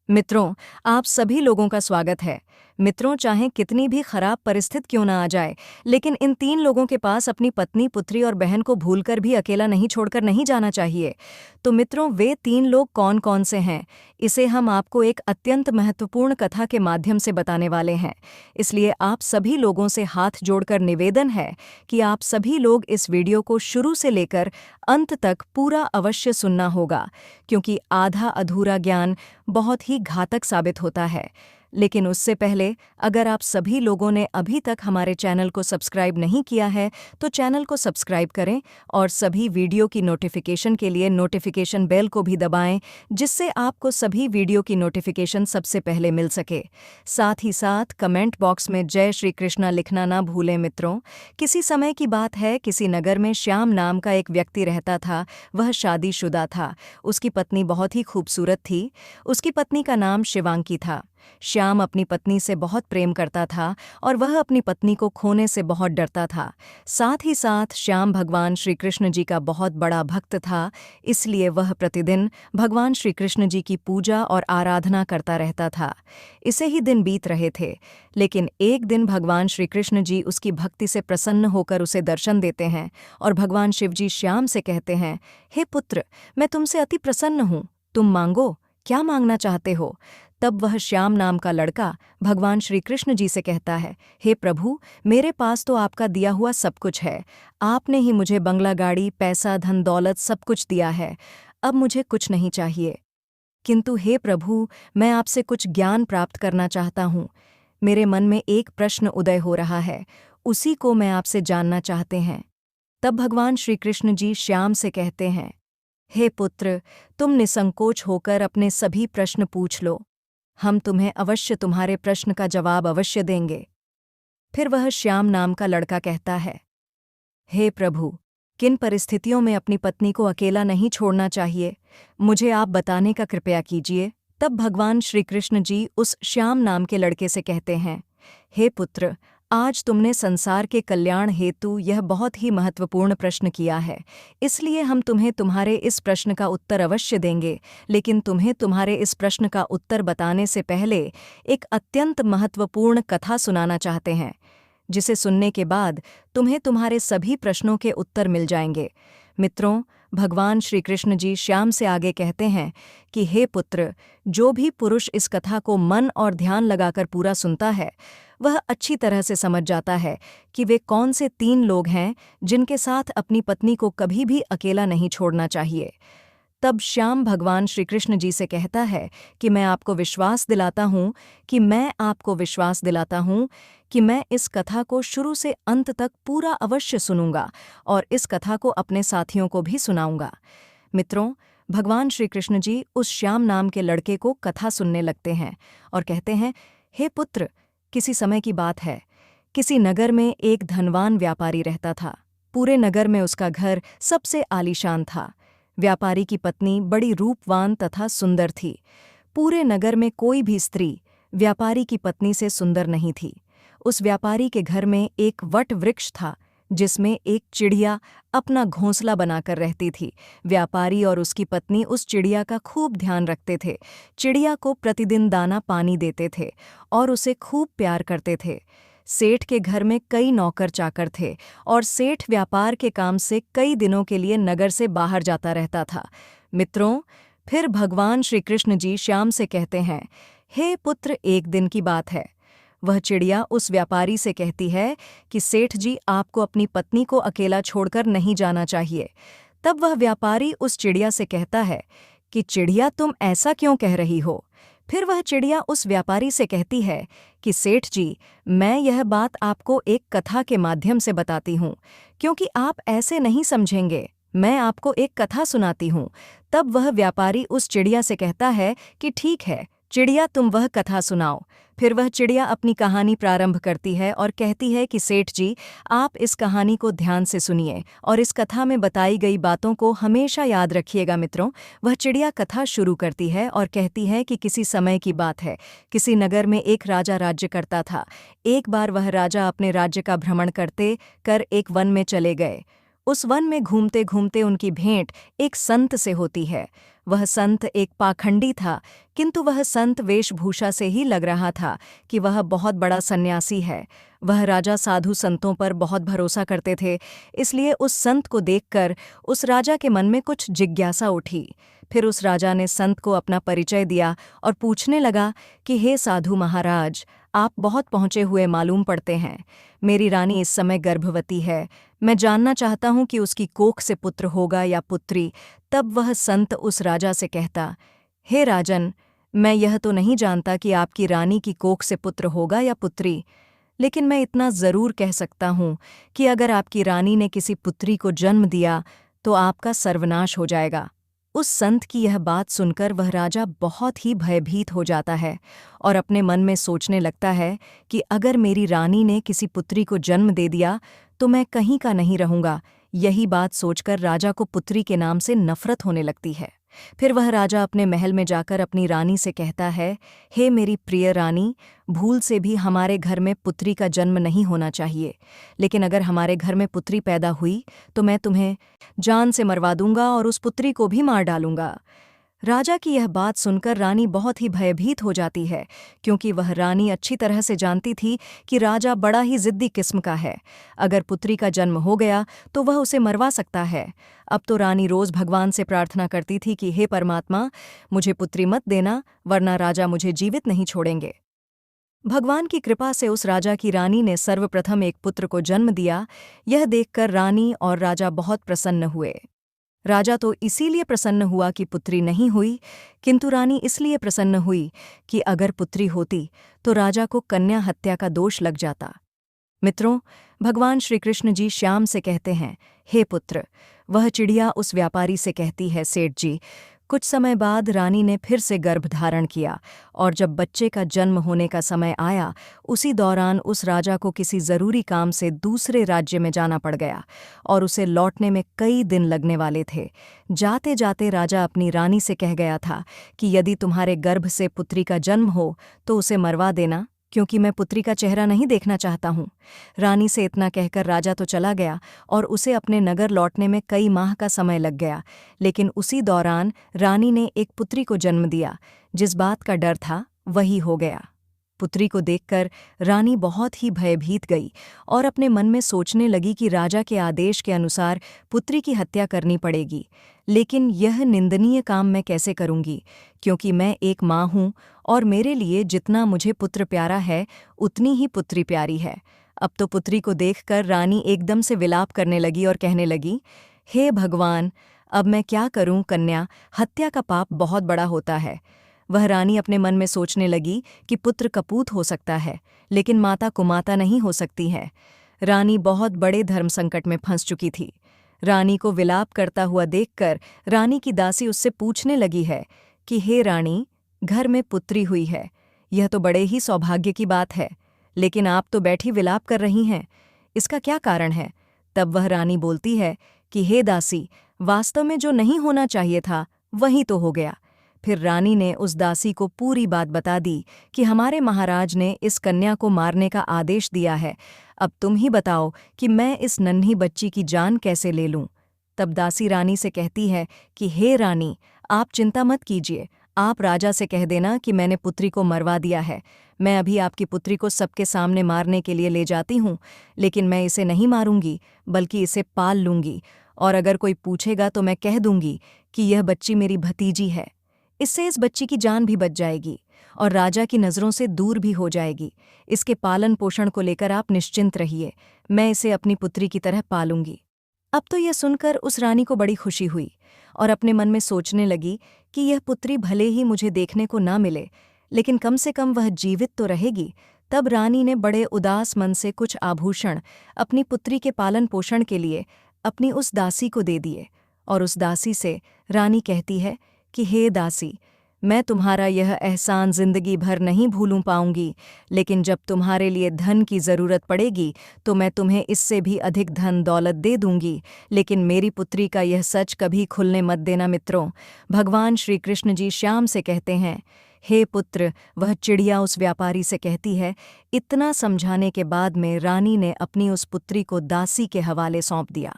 मित्रों, आप सभी लोगों का स्वागत है। मित्रों, चाहे कितनी भी खराब परिस्थिति क्यों ना आ जाए, लेकिन इन 3 लोगों के पास अपनी पत्नी, पुत्री और बहन को भूलकर भी अकेला नहीं छोड़कर नहीं जाना चाहिए। तो मित्रों, वे 3 लोग कौन-कौन से हैं? इसे हम आपको एक अत्यंत महत्वपूर्ण कथा के माध्यम से बताने वाले हैं। इसलिए आप सभी लोगों से हाथ जोड़कर निवेदन है कि आप सभी लोग इस वीडियो को शुरू से लेकर अंत तक पूरा अवश्य सुनना होगा, क्योंकि आधा अधूरा ज्ञान बहुत ही घातक साबित होता है। लेकिन उससे पहले, अगर आप सभी लोगों ने अभी तक हमारे चैनल को सब्सक्राइब नहीं किया है, तो चैनल को सब्सक्राइब करें और सभी वीडियो की नोटिफिकेशन के लिए नोटिफिकेशन बेल को भी दबाएं, जिससे आपको सभी वीडियो की नोटिफिकेशन सबसे पहले मिल सके। साथ ही साथ कमेंट बॉक्स में जय श्री कृष्णा लिखना ना भूलें। मित्रों, किसी समय की बात है, किसी नगर में श्याम नाम का एक व्यक्ति रहता था। वह शादीशुदा था। उसकी पत्नी बहुत ही खूबसूरत थी। उसकी पत्नी का नाम शिवांकी था। श्याम अपनी पत्नी से बहुत प्रेम करता था और वह अपनी पत्नी को खोने से बहुत डरता था। साथ ही साथ श्याम भगवान श्री कृष्ण जी का बहुत बड़ा भक्त था, इसलिए वह प्रतिदिन भगवान श्री कृष्ण जी की पूजा और आराधना करता रहता था। इसे ही दिन बीत रहे थे, लेकिन एक दिन भगवान श्री कृष्ण जी उसकी भक्ति से प्रसन्न होकर उसे दर्शन देते हैं और भगवान शिव जी श्याम से कहते हैं, हे पुत्र, मैं तुमसे अति प्रसन्न हूँ, तुम मांगो, क्या मांगना चाहते हो? तब वह श्याम नाम का लड़का भगवान श्री कृष्ण जी से कहता है, हे प्रभु, मेरे पास तो आपका दिया हुआ सब कुछ है। आपने ही मुझे बंगला, गाड़ी, पैसा, धन दौलत सब कुछ दिया है। अब मुझे कुछ नहीं चाहिए। किंतु हे प्रभु, मैं आपसे कुछ ज्ञान प्राप्त करना चाहता हूँ। मेरे मन में एक प्रश्न उदय हो रहा है, उसी को मैं आपसे जानना चाहते हैं। तब भगवान श्री कृष्ण जी श्याम से कहते हैं, हे पुत्र, तुम निसंकोच होकर अपने सभी प्रश्न पूछ लो। हम तुम्हें अवश्य तुम्हारे प्रश्न का जवाब अवश्य देंगे। फिर वह श्याम नाम का लड़का कहता है, हे प्रभु, किन परिस्थितियों में अपनी पत्नी को अकेला नहीं छोड़ना चाहिए, मुझे आप बताने का कृपया कीजिए। तब भगवान श्री कृष्ण जी उस श्याम नाम के लड़के से कहते हैं, हे पुत्र, आज तुमने संसार के कल्याण हेतु यह बहुत ही महत्वपूर्ण प्रश्न किया है, इसलिए हम तुम्हें तुम्हारे इस प्रश्न का उत्तर अवश्य देंगे। लेकिन तुम्हें तुम्हारे इस प्रश्न का उत्तर बताने से पहले एक अत्यंत महत्वपूर्ण कथा सुनाना चाहते हैं, जिसे सुनने के बाद तुम्हें तुम्हारे सभी प्रश्नों के उत्तर मिल जाएंगे। मित्रों, भगवान श्री कृष्ण जी श्याम से आगे कहते हैं कि हे पुत्र, जो भी पुरुष इस कथा को मन और ध्यान लगाकर पूरा सुनता है, वह अच्छी तरह से समझ जाता है कि वे कौन से 3 लोग हैं जिनके साथ अपनी पत्नी को कभी भी अकेला नहीं छोड़ना चाहिए। तब श्याम भगवान श्री कृष्ण जी से कहता है कि मैं आपको विश्वास दिलाता हूँ कि मैं इस कथा को शुरू से अंत तक पूरा अवश्य सुनूंगा और इस कथा को अपने साथियों को भी सुनाऊंगा। मित्रों, भगवान श्री कृष्ण जी उस श्याम नाम के लड़के को कथा सुनने लगते हैं और कहते हैं, हे पुत्र, किसी समय की बात है, किसी नगर में एक धनवान व्यापारी रहता था। पूरे नगर में उसका घर सबसे आलीशान था। व्यापारी की पत्नी बड़ी रूपवान तथा सुंदर थी। पूरे नगर में कोई भी स्त्री व्यापारी की पत्नी से सुंदर नहीं थी। उस व्यापारी के घर में एक वट वृक्ष था, जिसमें एक चिड़िया अपना घोंसला बनाकर रहती थी। व्यापारी और उसकी पत्नी उस चिड़िया का खूब ध्यान रखते थे। चिड़िया को प्रतिदिन दाना पानी देते थे और उसे खूब प्यार करते थे। सेठ के घर में कई नौकर चाकर थे और सेठ व्यापार के काम से कई दिनों के लिए नगर से बाहर जाता रहता था। मित्रों, फिर भगवान श्री कृष्ण जी श्याम से कहते हैं, हे पुत्र, एक दिन की बात है। वह चिड़िया उस व्यापारी से कहती है कि सेठ जी, आपको अपनी पत्नी को अकेला छोड़कर नहीं जाना चाहिए। तब वह व्यापारी उस चिड़िया से कहता है कि चिड़िया, तुम ऐसा क्यों कह रही हो? फिर वह चिड़िया उस व्यापारी से कहती है कि सेठ जी, मैं यह बात आपको एक कथा के माध्यम से बताती हूँ, क्योंकि आप ऐसे नहीं समझेंगे। मैं आपको एक कथा सुनाती हूँ। तब वह व्यापारी उस चिड़िया से कहता है कि ठीक है चिड़िया, तुम वह कथा सुनाओ। फिर वह चिड़िया अपनी कहानी प्रारंभ करती है और कहती है कि सेठ जी, आप इस कहानी को ध्यान से सुनिए और इस कथा में बताई गई बातों को हमेशा याद रखिएगा। मित्रों, वह चिड़िया कथा शुरू करती है और कहती है कि किसी समय की बात है, किसी नगर में एक राजा राज्य करता था। एक बार वह राजा अपने राज्य का भ्रमण करते कर एक वन में चले गए। उस वन में घूमते घूमते उनकी भेंट एक संत से होती है। वह संत एक पाखंडी था, किंतु वह संत वेशभूषा से ही लग रहा था कि वह बहुत बड़ा सन्यासी है। वह राजा साधु संतों पर बहुत भरोसा करते थे, इसलिए उस संत को देखकर उस राजा के मन में कुछ जिज्ञासा उठी। फिर उस राजा ने संत को अपना परिचय दिया और पूछने लगा कि हे साधु महाराज, आप बहुत पहुँचे हुए मालूम पड़ते हैं। मेरी रानी इस समय गर्भवती है। मैं जानना चाहता हूँ कि उसकी कोख से पुत्र होगा या पुत्री। तब वह संत उस राजा से कहता, हे राजन, मैं यह तो नहीं जानता कि आपकी रानी की कोख से पुत्र होगा या पुत्री, लेकिन मैं इतना ज़रूर कह सकता हूँ कि अगर आपकी रानी ने किसी पुत्री को जन्म दिया तो आपका सर्वनाश हो जाएगा। उस संत की यह बात सुनकर वह राजा बहुत ही भयभीत हो जाता है और अपने मन में सोचने लगता है कि अगर मेरी रानी ने किसी पुत्री को जन्म दे दिया तो मैं कहीं का नहीं रहूँगा। यही बात सोचकर राजा को पुत्री के नाम से नफरत होने लगती है। फिर वह राजा अपने महल में जाकर अपनी रानी से कहता है, हे मेरी प्रिय रानी, भूल से भी हमारे घर में पुत्री का जन्म नहीं होना चाहिए, लेकिन अगर हमारे घर में पुत्री पैदा हुई तो मैं तुम्हें जान से मरवा दूंगा और उस पुत्री को भी मार डालूंगा। राजा की यह बात सुनकर रानी बहुत ही भयभीत हो जाती है, क्योंकि वह रानी अच्छी तरह से जानती थी कि राजा बड़ा ही जिद्दी किस्म का है। अगर पुत्री का जन्म हो गया तो वह उसे मरवा सकता है। अब तो रानी रोज भगवान से प्रार्थना करती थी कि हे परमात्मा, मुझे पुत्री मत देना, वरना राजा मुझे जीवित नहीं छोड़ेंगे। भगवान की कृपा से उस राजा की रानी ने सर्वप्रथम एक पुत्र को जन्म दिया। यह देखकर रानी और राजा बहुत प्रसन्न हुए। राजा तो इसीलिए प्रसन्न हुआ कि पुत्री नहीं हुई, किंतु रानी इसलिए प्रसन्न हुई कि अगर पुत्री होती तो राजा को कन्या हत्या का दोष लग जाता। मित्रों, भगवान श्री कृष्ण जी श्याम से कहते हैं, हे पुत्र। वह चिड़िया उस व्यापारी से कहती है, सेठ जी, कुछ समय बाद रानी ने फिर से गर्भ धारण किया और जब बच्चे का जन्म होने का समय आया, उसी दौरान उस राजा को किसी ज़रूरी काम से दूसरे राज्य में जाना पड़ गया और उसे लौटने में कई दिन लगने वाले थे। जाते जाते राजा अपनी रानी से कह गया था कि यदि तुम्हारे गर्भ से पुत्री का जन्म हो तो उसे मरवा देना, क्योंकि मैं पुत्री का चेहरा नहीं देखना चाहता हूँ। रानी से इतना कहकर राजा तो चला गया और उसे अपने नगर लौटने में कई माह का समय लग गया, लेकिन उसी दौरान रानी ने एक पुत्री को जन्म दिया। जिस बात का डर था वही हो गया। पुत्री को देखकर रानी बहुत ही भयभीत गई और अपने मन में सोचने लगी कि राजा के आदेश के अनुसार पुत्री की हत्या करनी पड़ेगी, लेकिन यह निंदनीय काम मैं कैसे करूंगी, क्योंकि मैं एक माँ हूँ और मेरे लिए जितना मुझे पुत्र प्यारा है उतनी ही पुत्री प्यारी है। अब तो पुत्री को देखकर रानी एकदम से विलाप करने लगी और कहने लगी, हे भगवान, अब मैं क्या करूं कन्या, हत्या का पाप बहुत बड़ा होता है। वह रानी अपने मन में सोचने लगी कि पुत्र कपूत हो सकता है, लेकिन माता कुमाता नहीं हो सकती है। रानी बहुत बड़े धर्म संकट में फंस चुकी थी। रानी को विलाप करता हुआ देखकर रानी की दासी उससे पूछने लगी है कि हे रानी, घर में पुत्री हुई है, यह तो बड़े ही सौभाग्य की बात है, लेकिन आप तो बैठी विलाप कर रही हैं, इसका क्या कारण है? तब वह रानी बोलती है कि हे दासी, वास्तव में जो नहीं होना चाहिए था वही तो हो गया। फिर रानी ने उस दासी को पूरी बात बता दी कि हमारे महाराज ने इस कन्या को मारने का आदेश दिया है, अब तुम ही बताओ कि मैं इस नन्ही बच्ची की जान कैसे ले लूं। तब दासी रानी से कहती है कि हे रानी, आप चिंता मत कीजिए, आप राजा से कह देना कि मैंने पुत्री को मरवा दिया है। मैं अभी आपकी पुत्री को सबके सामने मारने के लिए ले जाती हूँ, लेकिन मैं इसे नहीं मारूंगी बल्कि इसे पाल लूंगी, और अगर कोई पूछेगा तो मैं कह दूंगी कि यह बच्ची मेरी भतीजी है। इससे इस बच्ची की जान भी बच जाएगी और राजा की नज़रों से दूर भी हो जाएगी। इसके पालन पोषण को लेकर आप निश्चिंत रहिए, मैं इसे अपनी पुत्री की तरह पालूंगी। अब तो यह सुनकर उस रानी को बड़ी खुशी हुई और अपने मन में सोचने लगी कि यह पुत्री भले ही मुझे देखने को ना मिले, लेकिन कम से कम वह जीवित तो रहेगी। तब रानी ने बड़े उदास मन से कुछ आभूषण अपनी पुत्री के पालन पोषण के लिए अपनी उस दासी को दे दिए और उस दासी से रानी कहती है कि हे दासी, मैं तुम्हारा यह एहसान जिंदगी भर नहीं भूलूं पाऊंगी, लेकिन जब तुम्हारे लिए धन की ज़रूरत पड़ेगी तो मैं तुम्हें इससे भी अधिक धन दौलत दे दूंगी, लेकिन मेरी पुत्री का यह सच कभी खुलने मत देना। मित्रों, भगवान श्री कृष्ण जी श्याम से कहते हैं, हे पुत्र। वह चिड़िया उस व्यापारी से कहती है। इतना समझाने के बाद में रानी ने अपनी उस पुत्री को दासी के हवाले सौंप दिया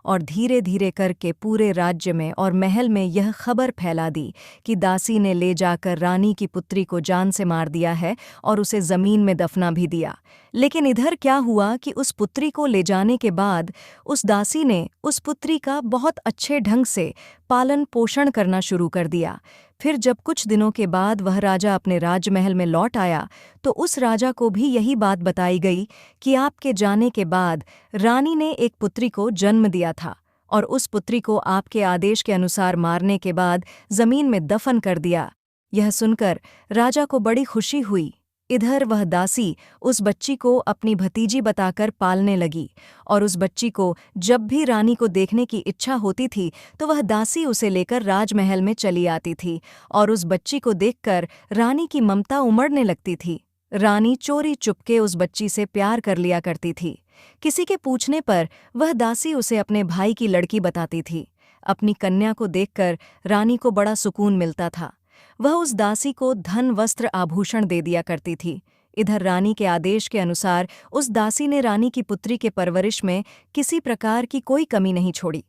और धीरे धीरे करके पूरे राज्य में और महल में यह खबर फैला दी कि दासी ने ले जाकर रानी की पुत्री को जान से मार दिया है और उसे जमीन में दफना भी दिया। लेकिन इधर क्या हुआ कि उस पुत्री को ले जाने के बाद उस दासी ने उस पुत्री का बहुत अच्छे ढंग से पालन पोषण करना शुरू कर दिया। फिर जब कुछ दिनों के बाद वह राजा अपने राजमहल में लौट आया तो उस राजा को भी यही बात बताई गई कि आपके जाने के बाद रानी ने एक पुत्री को जन्म दिया था और उस पुत्री को आपके आदेश के अनुसार मारने के बाद जमीन में दफन कर दिया। यह सुनकर राजा को बड़ी खुशी हुई। इधर वह दासी उस बच्ची को अपनी भतीजी बताकर पालने लगी और उस बच्ची को जब भी रानी को देखने की इच्छा होती थी तो वह दासी उसे लेकर राजमहल में चली आती थी और उस बच्ची को देखकर रानी की ममता उमड़ने लगती थी। रानी चोरी चुपके उस बच्ची से प्यार कर लिया करती थी। किसी के पूछने पर वह दासी उसे अपने भाई की लड़की बताती थी। अपनी कन्या को देखकर रानी को बड़ा सुकून मिलता था। वह उस दासी को धन वस्त्र आभूषण दे दिया करती थी। इधर रानी के आदेश के अनुसार उस दासी ने रानी की पुत्री के परवरिश में किसी प्रकार की कोई कमी नहीं छोड़ी।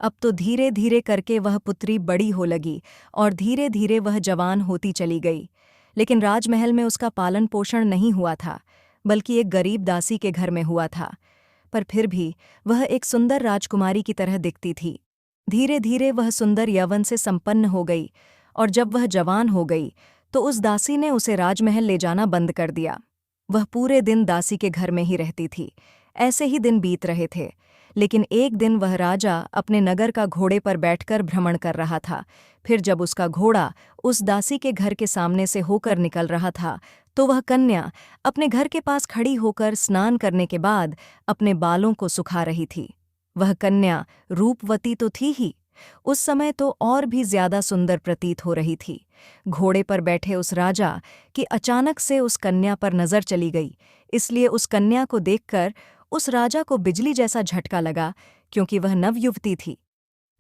अब तो धीरे धीरे करके वह पुत्री बड़ी हो लगी और धीरे धीरे वह जवान होती चली गई। लेकिन राजमहल में उसका पालन पोषण नहीं हुआ था, बल्कि एक गरीब दासी के घर में हुआ था। पर फिर भी वह एक सुंदर राजकुमारी की तरह दिखती थी। धीरे धीरे वह सुंदर यौवन से संपन्न हो गई और जब वह जवान हो गई तो उस दासी ने उसे राजमहल ले जाना बंद कर दिया। वह पूरे दिन दासी के घर में ही रहती थी। ऐसे ही दिन बीत रहे थे, लेकिन एक दिन वह राजा अपने नगर का घोड़े पर बैठकर भ्रमण कर रहा था। फिर जब उसका घोड़ा उस दासी के घर के सामने से होकर निकल रहा था तो वह कन्या अपने घर के पास खड़ी होकर स्नान करने के बाद अपने बालों को सुखा रही थी। वह कन्या रूपवती तो थी ही, उस समय तो और भी ज्यादा सुंदर प्रतीत हो रही थी। घोड़े पर बैठे उस राजा की अचानक से उस कन्या पर नजर चली गई, इसलिए उस कन्या को देखकर उस राजा को बिजली जैसा झटका लगा, क्योंकि वह नवयुवती थी।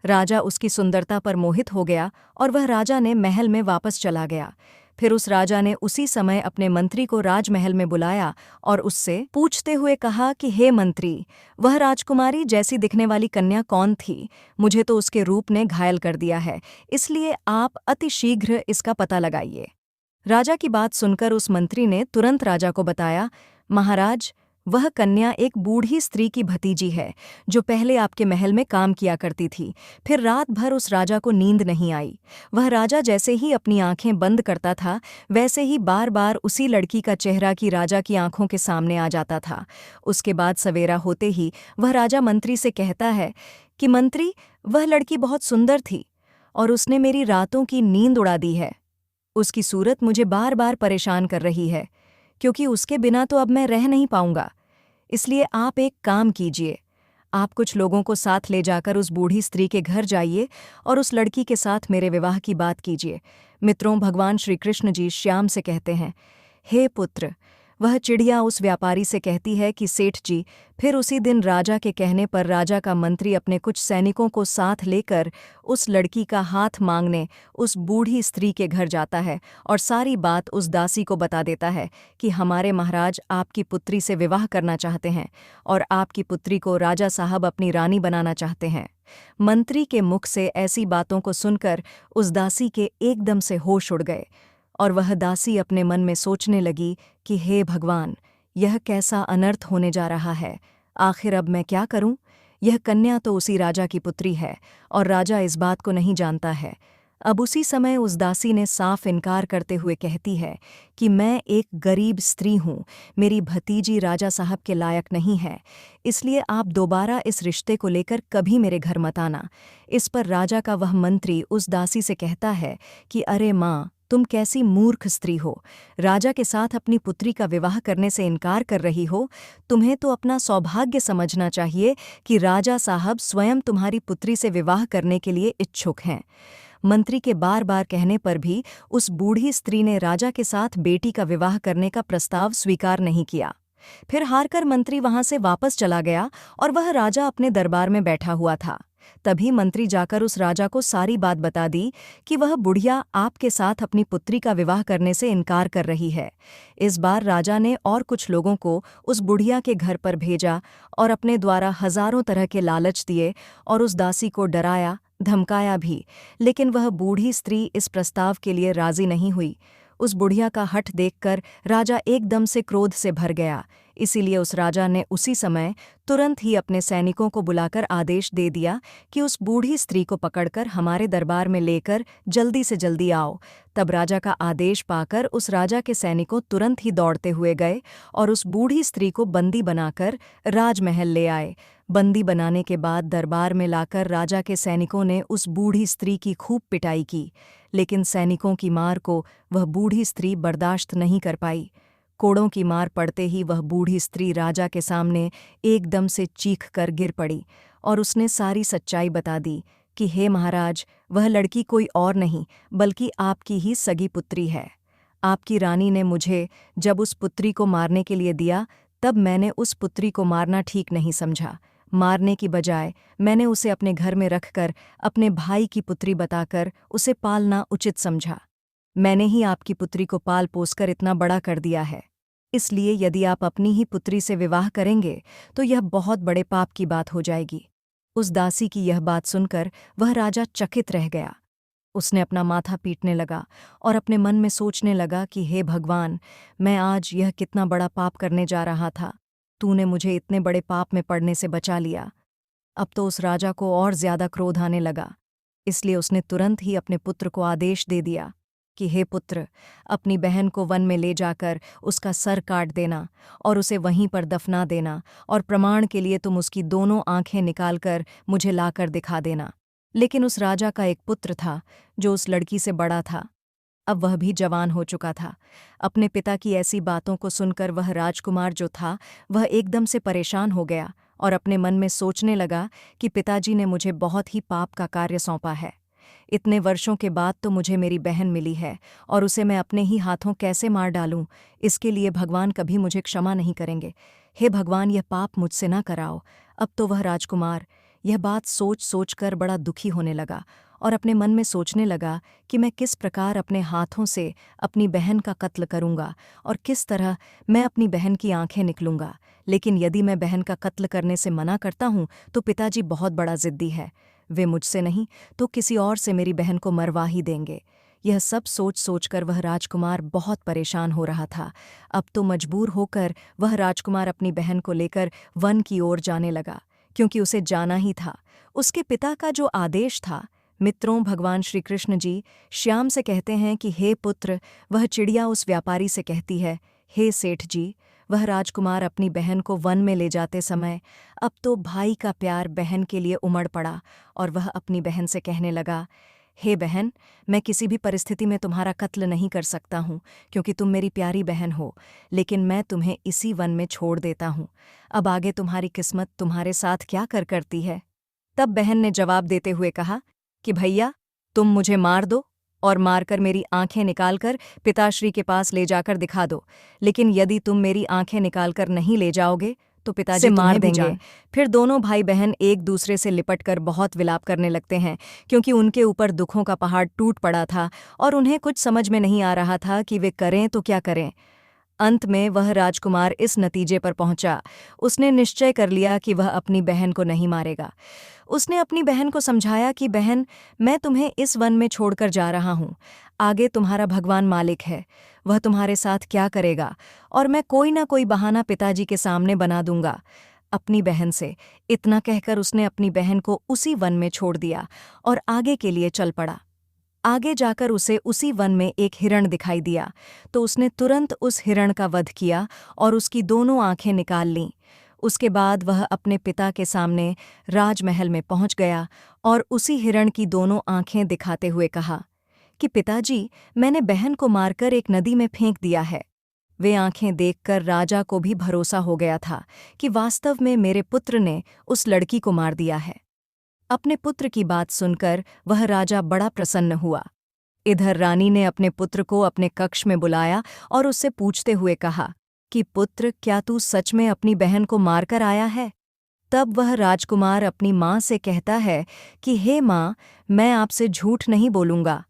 राजा उसकी सुंदरता पर मोहित हो गया और वह राजा ने महल में वापस चला गया। फिर उस राजा ने उसी समय अपने मंत्री को राजमहल में बुलाया और उससे पूछते हुए कहा कि हे मंत्री, वह राजकुमारी जैसी दिखने वाली कन्या कौन थी? मुझे तो उसके रूप ने घायल कर दिया है, इसलिए आप अतिशीघ्र इसका पता लगाइए। राजा की बात सुनकर उस मंत्री ने तुरंत राजा को बताया, महाराज, वह कन्या एक बूढ़ी स्त्री की भतीजी है जो पहले आपके महल में काम किया करती थी। फिर रात भर उस राजा को नींद नहीं आई। वह राजा जैसे ही अपनी आंखें बंद करता था वैसे ही बार बार उसी लड़की का चेहरा की राजा की आंखों के सामने आ जाता था। उसके बाद सवेरा होते ही वह राजा मंत्री से कहता है कि मंत्री, वह लड़की बहुत सुंदर थी और उसने मेरी रातों की नींद उड़ा दी है। उसकी सूरत मुझे बार बार परेशान कर रही है, क्योंकि उसके बिना तो अब मैं रह नहीं पाऊंगा। इसलिए आप एक काम कीजिए, आप कुछ लोगों को साथ ले जाकर उस बूढ़ी स्त्री के घर जाइए और उस लड़की के साथ मेरे विवाह की बात कीजिए। मित्रों, भगवान श्री कृष्ण जी श्याम से कहते हैं, हे पुत्र, वह चिड़िया उस व्यापारी से कहती है कि सेठ जी। फिर उसी दिन राजा के कहने पर राजा का मंत्री अपने कुछ सैनिकों को साथ लेकर उस लड़की का हाथ मांगने उस बूढ़ी स्त्री के घर जाता है और सारी बात उस दासी को बता देता है कि हमारे महाराज आपकी पुत्री से विवाह करना चाहते हैं और आपकी पुत्री को राजा साहब अपनी रानी बनाना चाहते हैं। मंत्री के मुख से ऐसी बातों को सुनकर उस दासी के एकदम से होश उड़ गए और वह दासी अपने मन में सोचने लगी कि हे भगवान, यह कैसा अनर्थ होने जा रहा है। आखिर अब मैं क्या करूं? यह कन्या तो उसी राजा की पुत्री है और राजा इस बात को नहीं जानता है। अब उसी समय उस दासी ने साफ इनकार करते हुए कहती है कि मैं एक गरीब स्त्री हूं, मेरी भतीजी राजा साहब के लायक नहीं है, इसलिए आप दोबारा इस रिश्ते को लेकर कभी मेरे घर मत आना। इस पर राजा का वह मंत्री उस दासी से कहता है कि अरे माँ, तुम कैसी मूर्ख स्त्री हो, राजा के साथ अपनी पुत्री का विवाह करने से इनकार कर रही हो। तुम्हें तो अपना सौभाग्य समझना चाहिए कि राजा साहब स्वयं तुम्हारी पुत्री से विवाह करने के लिए इच्छुक हैं। मंत्री के बार बार कहने पर भी उस बूढ़ी स्त्री ने राजा के साथ बेटी का विवाह करने का प्रस्ताव स्वीकार नहीं किया। फिर हारकर मंत्री वहां से वापस चला गया और वह राजा अपने दरबार में बैठा हुआ था। तभी मंत्री जाकर उस राजा को सारी बात बता दी कि वह बुढ़िया आपके साथ अपनी पुत्री का विवाह करने से इनकार कर रही है। इस बार राजा ने और कुछ लोगों को उस बुढ़िया के घर पर भेजा और अपने द्वारा हजारों तरह के लालच दिए और उस दासी को डराया, धमकाया भी, लेकिन वह बूढ़ी स्त्री इस प्रस्ताव के लिए राजी नहीं हुई। उस बुढ़िया का हठ देखकर राजा एकदम से क्रोध से भर गया। इसीलिए उस राजा ने उसी समय तुरंत ही अपने सैनिकों को बुलाकर आदेश दे दिया कि उस बूढ़ी स्त्री को पकड़कर हमारे दरबार में लेकर जल्दी से जल्दी आओ। तब राजा का आदेश पाकर उस राजा के सैनिकों तुरंत ही दौड़ते हुए गए और उस बूढ़ी स्त्री को बंदी बनाकर राजमहल ले आए। बंदी बनाने के बाद दरबार में लाकर राजा के सैनिकों ने उस बूढ़ी स्त्री की खूब पिटाई की, लेकिन सैनिकों की मार को वह बूढ़ी स्त्री बर्दाश्त नहीं कर पाई। कोड़ों की मार पड़ते ही वह बूढ़ी स्त्री राजा के सामने एकदम से चीख कर गिर पड़ी और उसने सारी सच्चाई बता दी कि हे महाराज, वह लड़की कोई और नहीं बल्कि आपकी ही सगी पुत्री है। आपकी रानी ने मुझे जब उस पुत्री को मारने के लिए दिया, तब मैंने उस पुत्री को मारना ठीक नहीं समझा। मारने की बजाय मैंने उसे अपने घर में रखकर अपने भाई की पुत्री बताकर उसे पालना उचित समझा। मैंने ही आपकी पुत्री को पाल पोसकर इतना बड़ा कर दिया है। इसलिए यदि आप अपनी ही पुत्री से विवाह करेंगे तो यह बहुत बड़े पाप की बात हो जाएगी। उस दासी की यह बात सुनकर वह राजा चकित रह गया। उसने अपना माथा पीटने लगा और अपने मन में सोचने लगा कि हे भगवान, मैं आज यह कितना बड़ा पाप करने जा रहा था। तूने मुझे इतने बड़े पाप में पड़ने से बचा लिया। अब तो उस राजा को और ज्यादा क्रोध आने लगा। इसलिए उसने तुरंत ही अपने पुत्र को आदेश दे दिया कि हे पुत्र, अपनी बहन को वन में ले जाकर उसका सर काट देना और उसे वहीं पर दफना देना, और प्रमाण के लिए तुम उसकी दोनों आंखें निकालकर मुझे लाकर दिखा देना। लेकिन उस राजा का एक पुत्र था जो उस लड़की से बड़ा था। अब वह भी जवान हो चुका था। अपने पिता की ऐसी बातों को सुनकर वह राजकुमार जो था वह एकदम से परेशान हो गया और अपने मन में सोचने लगा कि पिताजी ने मुझे बहुत ही पाप का कार्य सौंपा है। इतने वर्षों के बाद तो मुझे मेरी बहन मिली है और उसे मैं अपने ही हाथों कैसे मार डालूं, इसके लिए भगवान कभी मुझे क्षमा नहीं करेंगे। हे भगवान, यह पाप मुझसे ना कराओ। अब तो वह राजकुमार यह बात सोच सोचकर बड़ा दुखी होने लगा और अपने मन में सोचने लगा कि मैं किस प्रकार अपने हाथों से अपनी बहन का कत्ल करूंगा और किस तरह मैं अपनी बहन की आंखें निकलूंगा। लेकिन यदि मैं बहन का कत्ल करने से मना करता हूं तो पिताजी बहुत बड़ा जिद्दी है। वे मुझसे नहीं तो किसी और से मेरी बहन को मरवा ही देंगे। यह सब सोच सोचकर वह राजकुमार बहुत परेशान हो रहा था। अब तो मजबूर होकर वह राजकुमार अपनी बहन को लेकर वन की ओर जाने लगा, क्योंकि उसे जाना ही था। उसके पिता का जो आदेश था। मित्रों, भगवान श्री कृष्ण जी श्याम से कहते हैं कि हे पुत्र, वह चिड़िया उस व्यापारी से कहती है, हे सेठ जी, वह राजकुमार अपनी बहन को वन में ले जाते समय अब तो भाई का प्यार बहन के लिए उमड़ पड़ा और वह अपनी बहन से कहने लगा, हे बहन, मैं किसी भी परिस्थिति में तुम्हारा कत्ल नहीं कर सकता हूँ क्योंकि तुम मेरी प्यारी बहन हो, लेकिन मैं तुम्हें इसी वन में छोड़ देता हूँ। अब आगे तुम्हारी किस्मत तुम्हारे साथ क्या करती है। तब बहन ने जवाब देते हुए कहा कि भैया, तुम मुझे मार दो और मारकर मेरी आंखें निकालकर पिताश्री के पास ले जाकर दिखा दो, लेकिन यदि तुम मेरी आंखें निकालकर नहीं ले जाओगे तो पिताजी मार देंगे। फिर दोनों भाई बहन एक दूसरे से लिपटकर बहुत विलाप करने लगते हैं, क्योंकि उनके ऊपर दुखों का पहाड़ टूट पड़ा था और उन्हें कुछ समझ में नहीं आ रहा था कि वे करें तो क्या करें। अंत में वह राजकुमार इस नतीजे पर पहुंचा। उसने निश्चय कर लिया कि वह अपनी बहन को नहीं मारेगा। उसने अपनी बहन को समझाया कि बहन, मैं तुम्हें इस वन में छोड़कर जा रहा हूँ। आगे तुम्हारा भगवान मालिक है, वह तुम्हारे साथ क्या करेगा, और मैं कोई ना कोई बहाना पिताजी के सामने बना दूंगा। अपनी बहन से इतना कहकर उसने अपनी बहन को उसी वन में छोड़ दिया और आगे के लिए चल पड़ा। आगे जाकर उसे उसी वन में एक हिरण दिखाई दिया, तो उसने तुरंत उस हिरण का वध किया और उसकी दोनों आंखें निकाल लीं। उसके बाद वह अपने पिता के सामने राजमहल में पहुंच गया और उसी हिरण की दोनों आंखें दिखाते हुए कहा कि पिताजी, मैंने बहन को मारकर एक नदी में फेंक दिया है। वे आंखें देखकर राजा को भी भरोसा हो गया था कि वास्तव में मेरे पुत्र ने उस लड़की को मार दिया है। अपने पुत्र की बात सुनकर वह राजा बड़ा प्रसन्न हुआ। इधर रानी ने अपने पुत्र को अपने कक्ष में बुलाया और उससे पूछते हुए कहा कि पुत्र, क्या तू सच में अपनी बहन को मारकर आया है। तब वह राजकुमार अपनी माँ से कहता है कि हे माँ, मैं आपसे झूठ नहीं बोलूँगा।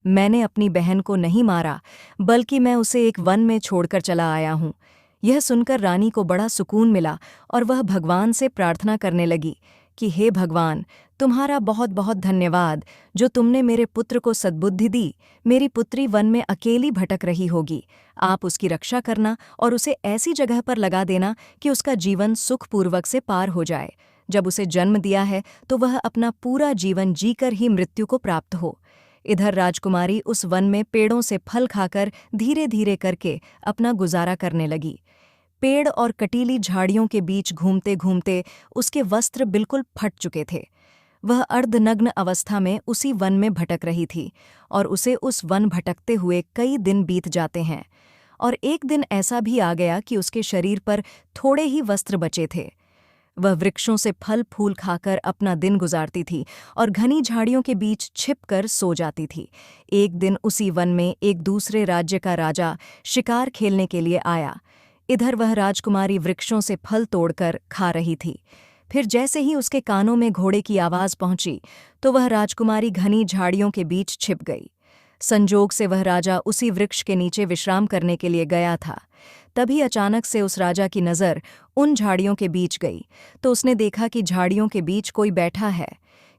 मैंने अपनी बहन को नहीं मारा, बल्कि मैं उसे एक वन में छोड़कर चला आया हूँ। यह सुनकर रानी को बड़ा सुकून मिला और वह भगवान से प्रार्थना करने लगी कि हे भगवान, तुम्हारा बहुत बहुत धन्यवाद जो तुमने मेरे पुत्र को सद्बुद्धि दी। मेरी पुत्री वन में अकेली भटक रही होगी, आप उसकी रक्षा करना और उसे ऐसी जगह पर लगा देना कि उसका जीवन सुखपूर्वक से पार हो जाए। जब उसे जन्म दिया है तो वह अपना पूरा जीवन जीकर ही मृत्यु को प्राप्त हो। इधर राजकुमारी उस वन में पेड़ों से फल खाकर धीरे धीरे करके अपना गुजारा करने लगी। पेड़ और कटीली झाड़ियों के बीच घूमते घूमते उसके वस्त्र बिल्कुल फट चुके थे। वह अर्धनग्न अवस्था में उसी वन में भटक रही थी और उसे उस वन भटकते हुए कई दिन बीत जाते हैं। और एक दिन ऐसा भी आ गया कि उसके शरीर पर थोड़े ही वस्त्र बचे थे। वह वृक्षों से फल फूल खाकर अपना दिन गुजारती थी और घनी झाड़ियों के बीच छिपकर सो जाती थी। एक दिन उसी वन में एक दूसरे राज्य का राजा शिकार खेलने के लिए आया। इधर वह राजकुमारी वृक्षों से फल तोड़कर खा रही थी। फिर जैसे ही उसके कानों में घोड़े की आवाज़ पहुंची तो वह राजकुमारी घनी झाड़ियों के बीच छिप गई। संजोग से वह राजा उसी वृक्ष के नीचे विश्राम करने के लिए गया था। तभी अचानक से उस राजा की नज़र उन झाड़ियों के बीच गई तो उसने देखा कि झाड़ियों के बीच कोई बैठा है।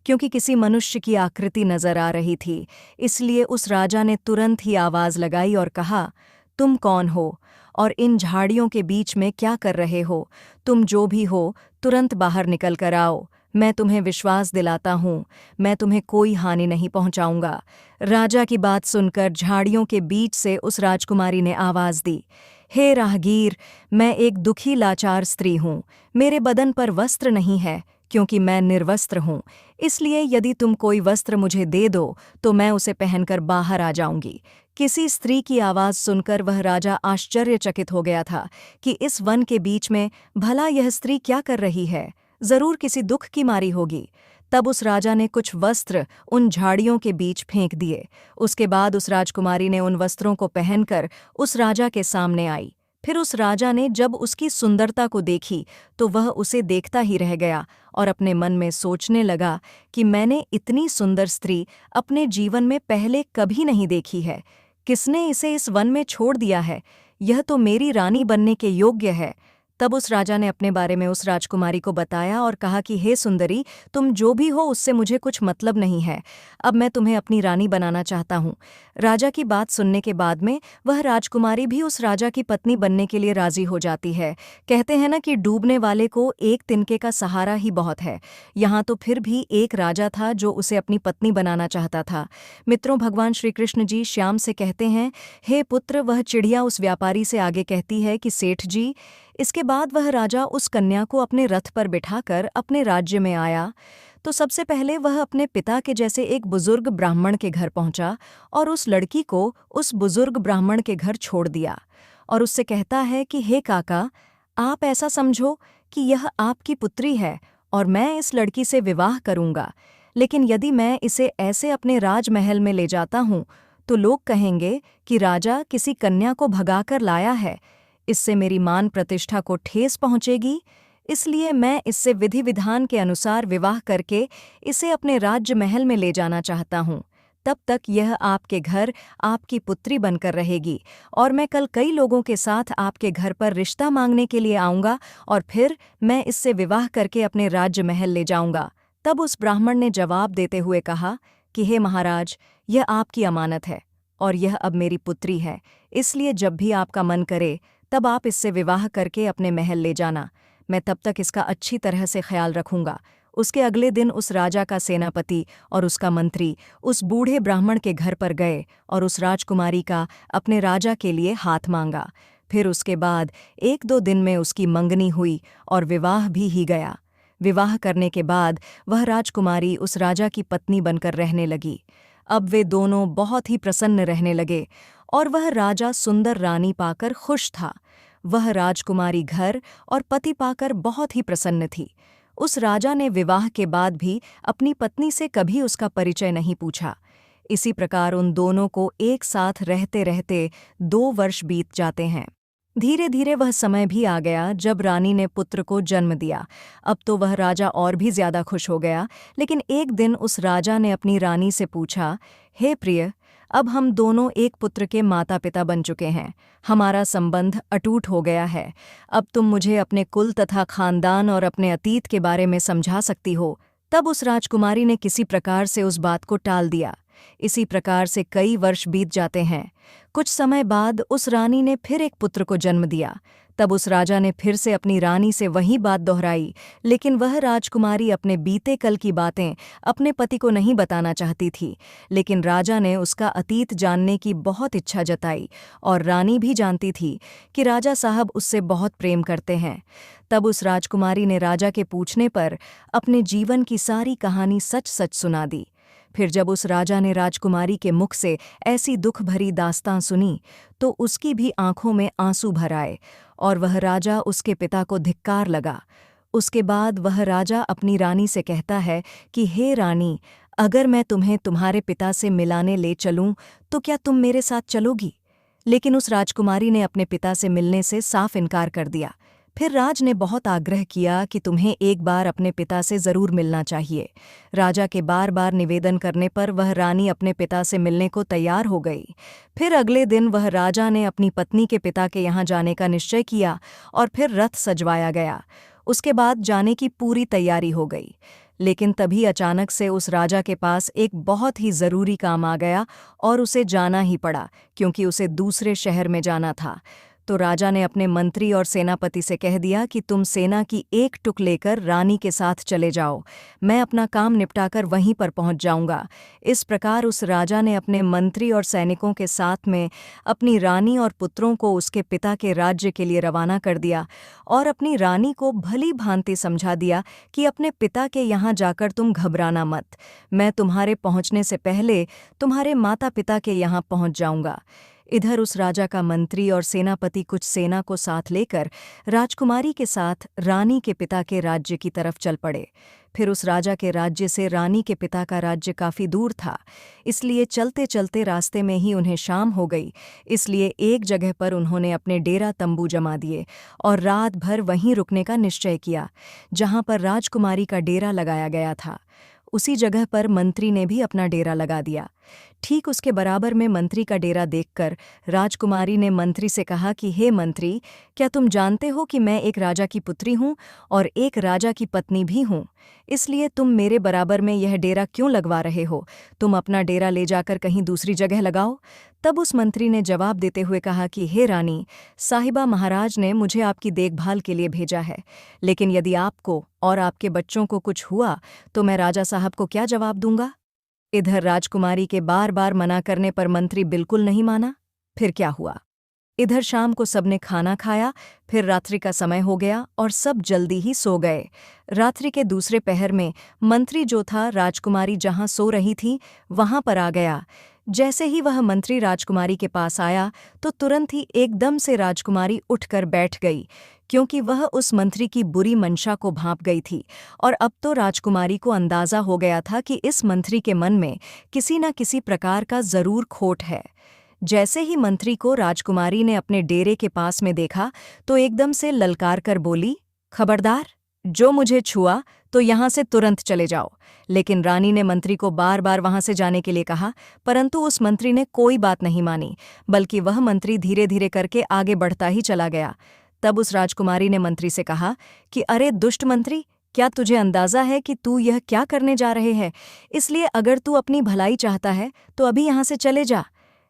क्योंकि किसी मनुष्य की आकृति नज़र आ रही थी, इसलिए उस राजा ने तुरंत ही आवाज़ लगाई और कहा, तुम कौन हो और इन झाड़ियों के बीच में क्या कर रहे हो? तुम जो भी हो, तुरंत बाहर निकल कर आओ। मैं तुम्हें विश्वास दिलाता हूँ, मैं तुम्हें कोई हानि नहीं पहुँचाऊँगा। राजा की बात सुनकर झाड़ियों के बीच से उस राजकुमारी ने आवाज़ दी, हे राहगीर, मैं एक दुखी लाचार स्त्री हूँ। मेरे बदन पर वस्त्र नहीं है क्योंकि मैं निर्वस्त्र हूँ। इसलिए यदि तुम कोई वस्त्र मुझे दे दो तो मैं उसे पहनकर बाहर आ जाऊंगी। किसी स्त्री की आवाज़ सुनकर वह राजा आश्चर्यचकित हो गया था कि इस वन के बीच में भला यह स्त्री क्या कर रही है, जरूर किसी दुख की मारी होगी। तब उस राजा ने कुछ वस्त्र उन झाड़ियों के बीच फेंक दिए। उसके बाद उस राजकुमारी ने उन वस्त्रों को पहनकर उस राजा के सामने आई। फिर उस राजा ने जब उसकी सुंदरता को देखी तो वह उसे देखता ही रह गया और अपने मन में सोचने लगा कि मैंने इतनी सुंदर स्त्री अपने जीवन में पहले कभी नहीं देखी है। किसने इसे इस वन में छोड़ दिया है? यह तो मेरी रानी बनने के योग्य है। तब उस राजा ने अपने बारे में उस राजकुमारी को बताया और कहा कि हे सुंदरी, तुम जो भी हो उससे मुझे कुछ मतलब नहीं है। अब मैं तुम्हें अपनी रानी बनाना चाहता हूँ। राजा की बात सुनने के बाद में वह राजकुमारी भी उस राजा की पत्नी बनने के लिए राजी हो जाती है। कहते हैं ना कि डूबने वाले को एक तिनके का सहारा ही बहुत है। यहाँ तो फिर भी एक राजा था जो उसे अपनी पत्नी बनाना चाहता था। मित्रों, भगवान श्री कृष्ण जी श्याम से कहते हैं, हे पुत्र, वह चिड़िया उस व्यापारी से आगे कहती है कि सेठ जी। इसके बाद वह राजा उस कन्या को अपने रथ पर बिठाकर अपने राज्य में आया तो सबसे पहले वह अपने पिता के जैसे एक बुजुर्ग ब्राह्मण के घर पहुंचा और उस लड़की को उस बुजुर्ग ब्राह्मण के घर छोड़ दिया और उससे कहता है कि हे काका, आप ऐसा समझो कि यह आपकी पुत्री है और मैं इस लड़की से विवाह करूंगा। लेकिन यदि मैं इसे ऐसे अपने राजमहल में ले जाता हूँ तो लोग कहेंगे कि राजा किसी कन्या को भगाकर लाया है। इससे मेरी मान प्रतिष्ठा को ठेस पहुंचेगी। इसलिए मैं इससे विधि विधान के अनुसार विवाह करके इसे अपने राज्य महल में ले जाना चाहता हूँ। तब तक यह आपके घर आपकी पुत्री बनकर रहेगी और मैं कल कई लोगों के साथ आपके घर पर रिश्ता मांगने के लिए आऊँगा और फिर मैं इससे विवाह करके अपने राज्य महल ले जाऊँगा। तब उस ब्राह्मण ने जवाब देते हुए कहा कि हे महाराज, यह आपकी अमानत है और यह अब मेरी पुत्री है। इसलिए जब भी आपका मन करे तब आप इससे विवाह करके अपने महल ले जाना। मैं तब तक इसका अच्छी तरह से ख्याल रखूंगा। उसके अगले दिन उस राजा का सेनापति और उसका मंत्री उस बूढ़े ब्राह्मण के घर पर गए और उस राजकुमारी का अपने राजा के लिए हाथ मांगा। फिर उसके बाद 1-2 दिन में उसकी मंगनी हुई और विवाह भी ही गया। विवाह करने के बाद वह राजकुमारी उस राजा की पत्नी बनकर रहने लगी। अब वे दोनों बहुत ही प्रसन्न रहने लगे और वह राजा सुंदर रानी पाकर खुश था। वह राजकुमारी घर और पति पाकर बहुत ही प्रसन्न थी। उस राजा ने विवाह के बाद भी अपनी पत्नी से कभी उसका परिचय नहीं पूछा। इसी प्रकार उन दोनों को एक साथ रहते रहते 2 वर्ष बीत जाते हैं। धीरे धीरे वह समय भी आ गया जब रानी ने पुत्र को जन्म दिया। अब तो वह राजा और भी ज्यादा खुश हो गया। लेकिन एक दिन उस राजा ने अपनी रानी से पूछा, हे प्रिय, अब हम दोनों एक पुत्र के माता पिता बन चुके हैं। हमारा संबंध अटूट हो गया है। अब तुम मुझे अपने कुल तथा खानदान और अपने अतीत के बारे में समझा सकती हो। तब उस राजकुमारी ने किसी प्रकार से उस बात को टाल दिया। इसी प्रकार से कई वर्ष बीत जाते हैं। कुछ समय बाद उस रानी ने फिर एक पुत्र को जन्म दिया। तब उस राजा ने फिर से अपनी रानी से वही बात दोहराई, लेकिन वह राजकुमारी अपने बीते कल की बातें अपने पति को नहीं बताना चाहती थी। लेकिन राजा ने उसका अतीत जानने की बहुत इच्छा जताई और रानी भी जानती थी कि राजा साहब उससे बहुत प्रेम करते हैं। तब उस राजकुमारी ने राजा के पूछने पर अपने जीवन की सारी कहानी सच सच सुना दी। फिर जब उस राजा ने राजकुमारी के मुख से ऐसी दुख भरी दास्तां सुनी तो उसकी भी आंखों में आंसू भर आए और वह राजा उसके पिता को धिक्कार लगा। उसके बाद वह राजा अपनी रानी से कहता है कि हे रानी, अगर मैं तुम्हें तुम्हारे पिता से मिलाने ले चलूं तो क्या तुम मेरे साथ चलोगी? लेकिन उस राजकुमारी ने अपने पिता से मिलने से साफ इनकार कर दिया। फिर राज ने बहुत आग्रह किया कि तुम्हें एक बार अपने पिता से जरूर मिलना चाहिए। राजा के बार बार निवेदन करने पर वह रानी अपने पिता से मिलने को तैयार हो गई। फिर अगले दिन वह राजा ने अपनी पत्नी के पिता के यहाँ जाने का निश्चय किया और फिर रथ सजवाया गया। उसके बाद जाने की पूरी तैयारी हो गई। लेकिन तभी अचानक से उस राजा के पास एक बहुत ही जरूरी काम आ गया और उसे जाना ही पड़ा, क्योंकि उसे दूसरे शहर में जाना था। तो राजा ने अपने मंत्री और सेनापति से कह दिया कि तुम सेना की एक टुक लेकर रानी के साथ चले जाओ, मैं अपना काम निपटाकर वहीं पर पहुंच जाऊंगा। इस प्रकार उस राजा ने अपने मंत्री और सैनिकों के साथ में अपनी रानी और पुत्रों को उसके पिता के राज्य के लिए रवाना कर दिया और अपनी रानी को भली भांति समझा दिया कि अपने पिता के यहाँ जाकर तुम घबराना मत, मैं तुम्हारे पहुंचने से पहले तुम्हारे माता पिता के यहाँ पहुंच जाऊंगा। इधर उस राजा का मंत्री और सेनापति कुछ सेना को साथ लेकर राजकुमारी के साथ रानी के पिता के राज्य की तरफ चल पड़े। फिर उस राजा के राज्य से रानी के पिता का राज्य काफी दूर था, इसलिए चलते चलते रास्ते में ही उन्हें शाम हो गई। इसलिए एक जगह पर उन्होंने अपने डेरा तंबू जमा दिए और रात भर वहीं रुकने का निश्चय किया, जहां पर राजकुमारी का डेरा लगाया गया था। उसी जगह पर मंत्री ने भी अपना डेरा लगा दिया। ठीक उसके बराबर में मंत्री का डेरा देखकर राजकुमारी ने मंत्री से कहा कि हे मंत्री, क्या तुम जानते हो कि मैं एक राजा की पुत्री हूँ और एक राजा की पत्नी भी हूँ? इसलिए तुम मेरे बराबर में यह डेरा क्यों लगवा रहे हो? तुम अपना डेरा ले जाकर कहीं दूसरी जगह लगाओ। तब उस मंत्री ने जवाब देते हुए कहा कि हे रानी, साहिबा महाराज ने मुझे आपकी देखभाल के लिए भेजा है, लेकिन यदि आपको और आपके बच्चों को कुछ हुआ तो मैं राजा साहब को क्या जवाब दूंगा? इधर राजकुमारी के बार बार मना करने पर मंत्री बिल्कुल नहीं माना। फिर क्या हुआ? इधर शाम को सबने खाना खाया, फिर रात्रि का समय हो गया और सब जल्दी ही सो गए। रात्रि के दूसरे पहर में मंत्री जो था राजकुमारी जहां सो रही थी वहां पर आ गया। जैसे ही वह मंत्री राजकुमारी के पास आया तो तुरंत ही एकदम से राजकुमारी उठकर बैठ गई, क्योंकि वह उस मंत्री की बुरी मंशा को भांप गई थी और अब तो राजकुमारी को अंदाजा हो गया था कि इस मंत्री के मन में किसी न किसी प्रकार का जरूर खोट है। जैसे ही मंत्री को राजकुमारी ने अपने डेरे के पास में देखा तो एकदम से ललकार कर बोली, खबरदार, जो मुझे छुआ तो यहाँ से तुरंत चले जाओ। लेकिन रानी ने मंत्री को बार बार वहां से जाने के लिए कहा, परंतु उस मंत्री ने कोई बात नहीं मानी, बल्कि वह मंत्री धीरे धीरे करके आगे बढ़ता ही चला गया। तब उस राजकुमारी ने मंत्री से कहा कि अरे दुष्ट मंत्री, क्या तुझे अंदाजा है कि तू यह क्या करने जा रहे है? इसलिए अगर तू अपनी भलाई चाहता है तो अभी यहाँ से चले जा।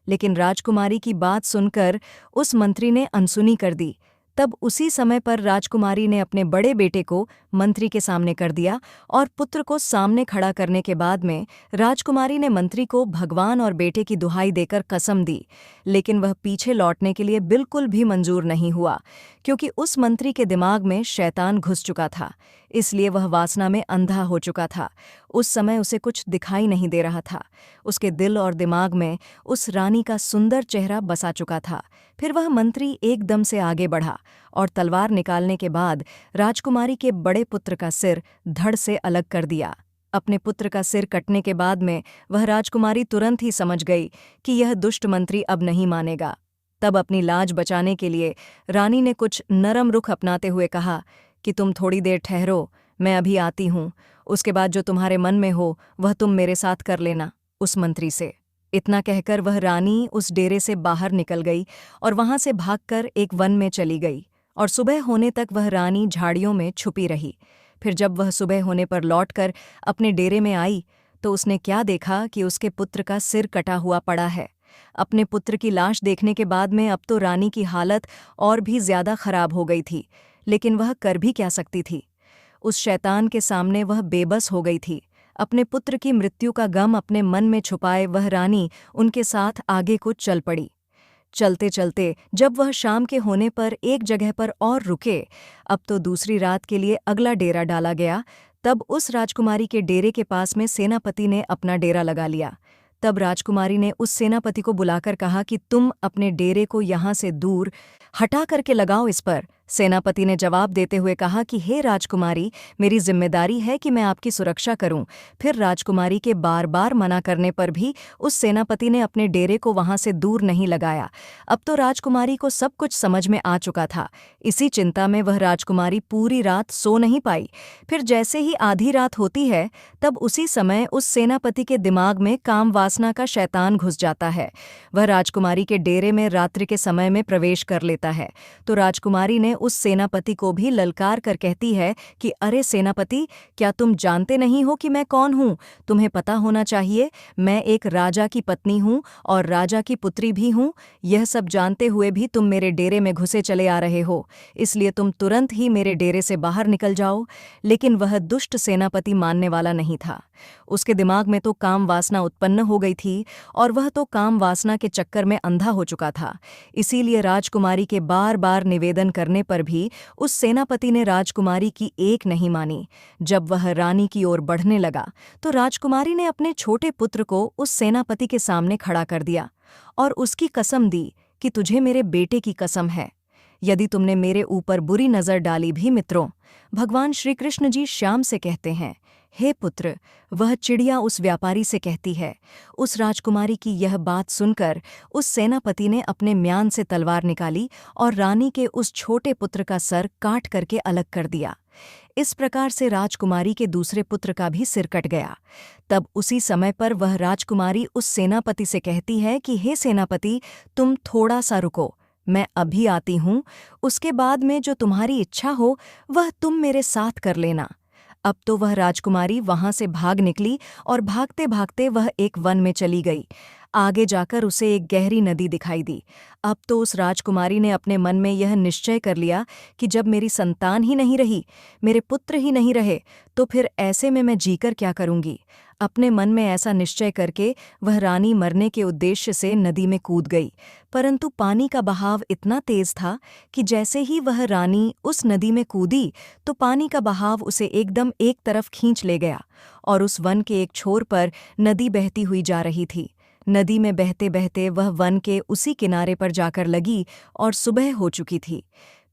लेकिन राजकुमारी की बात सुनकर उस मंत्री ने अनसुनी कर दी। तब उसी समय पर राजकुमारी ने अपने बड़े बेटे को मंत्री के सामने कर दिया और पुत्र को सामने खड़ा करने के बाद में राजकुमारी ने मंत्री को भगवान और बेटे की दुहाई देकर कसम दी। लेकिन वह पीछे लौटने के लिए बिल्कुल भी मंजूर नहीं हुआ, क्योंकि उस मंत्री के दिमाग में शैतान घुस चुका था, इसलिए वह वासना में अंधा हो चुका था। उस समय उसे कुछ दिखाई नहीं दे रहा था। उसके दिल और दिमाग में उस रानी का सुंदर चेहरा बसा चुका था। फिर वह मंत्री एकदम से आगे बढ़ा और तलवार निकालने के बाद राजकुमारी के बड़े पुत्र का सिर धड़ से अलग कर दिया। अपने पुत्र का सिर कटने के बाद में वह राजकुमारी तुरंत ही समझ गई कि यह दुष्ट मंत्री अब नहीं मानेगा। तब अपनी लाज बचाने के लिए रानी ने कुछ नरम रुख अपनाते हुए कहा कि तुम थोड़ी देर ठहरो, मैं अभी आती हूँ। उसके बाद जो तुम्हारे मन में हो वह तुम मेरे साथ कर लेना, उस मंत्री से। इतना कहकर वह रानी उस डेरे से बाहर निकल गई और वहां से भागकर एक वन में चली गई। और सुबह होने तक वह रानी झाड़ियों में छुपी रही। फिर जब वह सुबह होने पर लौटकर अपने डेरे में आई तो उसने क्या देखा कि उसके पुत्र का सिर कटा हुआ पड़ा है। अपने पुत्र की लाश देखने के बाद में अब तो रानी की हालत और भी ज्यादा खराब हो गई थी, लेकिन वह कर भी क्या सकती थी। उस शैतान के सामने वह बेबस हो गई थी। अपने पुत्र की मृत्यु का गम अपने मन में छुपाए वह रानी उनके साथ आगे को चल पड़ी। चलते चलते जब वह शाम के होने पर एक जगह पर और रुके, अब तो दूसरी रात के लिए अगला डेरा डाला गया, तब उस राजकुमारी के डेरे के पास में सेनापति ने अपना डेरा लगा लिया। तब राजकुमारी ने उस सेनापति को बुलाकर कहा कि तुम अपने डेरे को यहाँ से दूर हटा करके लगाओ इस पर। सेनापति ने जवाब देते हुए कहा कि हे राजकुमारी, मेरी जिम्मेदारी है कि मैं आपकी सुरक्षा करूं। फिर राजकुमारी के बार बार मना करने पर भी उस सेनापति ने अपने डेरे को वहां से दूर नहीं लगाया। अब तो राजकुमारी को सब कुछ समझ में आ चुका था। इसी चिंता में वह राजकुमारी पूरी रात सो नहीं पाई। फिर जैसे ही आधी रात होती है तब उसी समय उस सेनापति के दिमाग में काम वासना का शैतान घुस जाता है। वह राजकुमारी के डेरे में रात्रि के समय में प्रवेश कर लेता है। तो राजकुमारी ने उस सेनापति को भी ललकार कर कहती है कि अरे सेनापति, क्या तुम जानते नहीं हो कि मैं कौन हूँ? तुम्हें पता होना चाहिए, मैं एक राजा की पत्नी हूँ और राजा की पुत्री भी हूँ। यह सब जानते हुए भी तुम मेरे डेरे में घुसे चले आ रहे हो, इसलिए तुम तुरंत ही मेरे डेरे से बाहर निकल जाओ। लेकिन वह दुष्ट सेनापति मानने वाला नहीं था। उसके दिमाग में तो काम वासना उत्पन्न हो गई थी और वह तो काम वासना के चक्कर में अंधा हो चुका था। इसीलिए राजकुमारी के बार बार निवेदन करने पर भी उस सेनापति ने राजकुमारी की एक नहीं मानी। जब वह रानी की ओर बढ़ने लगा तो राजकुमारी ने अपने छोटे पुत्र को उस सेनापति के सामने खड़ा कर दिया और उसकी कसम दी कि तुझे मेरे बेटे की कसम है, यदि तुमने मेरे ऊपर बुरी नजर डाली भी। मित्रों, भगवान श्री कृष्ण जी श्याम से कहते हैं, हे पुत्र, वह चिड़िया उस व्यापारी से कहती है। उस राजकुमारी की यह बात सुनकर उस सेनापति ने अपने म्यान से तलवार निकाली और रानी के उस छोटे पुत्र का सर काट करके अलग कर दिया। इस प्रकार से राजकुमारी के दूसरे पुत्र का भी सिर कट गया। तब उसी समय पर वह राजकुमारी उस सेनापति से कहती है कि हे सेनापति, तुम थोड़ा सा रुको, मैं अभी आती हूँ। उसके बाद में जो तुम्हारी इच्छा हो वह तुम मेरे साथ कर लेना। अब तो वह राजकुमारी वहां से भाग निकली और भागते भागते वह एक वन में चली गई। आगे जाकर उसे एक गहरी नदी दिखाई दी। अब तो उस राजकुमारी ने अपने मन में यह निश्चय कर लिया कि जब मेरी संतान ही नहीं रही, मेरे पुत्र ही नहीं रहे, तो फिर ऐसे में मैं जीकर क्या करूंगी। अपने मन में ऐसा निश्चय करके वह रानी मरने के उद्देश्य से नदी में कूद गई, परंतु पानी का बहाव इतना तेज था कि जैसे ही वह रानी उस नदी में कूदी तो पानी का बहाव उसे एकदम एक तरफ खींच ले गया और उस वन के एक छोर पर नदी बहती हुई जा रही थी। नदी में बहते बहते वह वन के उसी किनारे पर जाकर लगी और सुबह हो चुकी थी।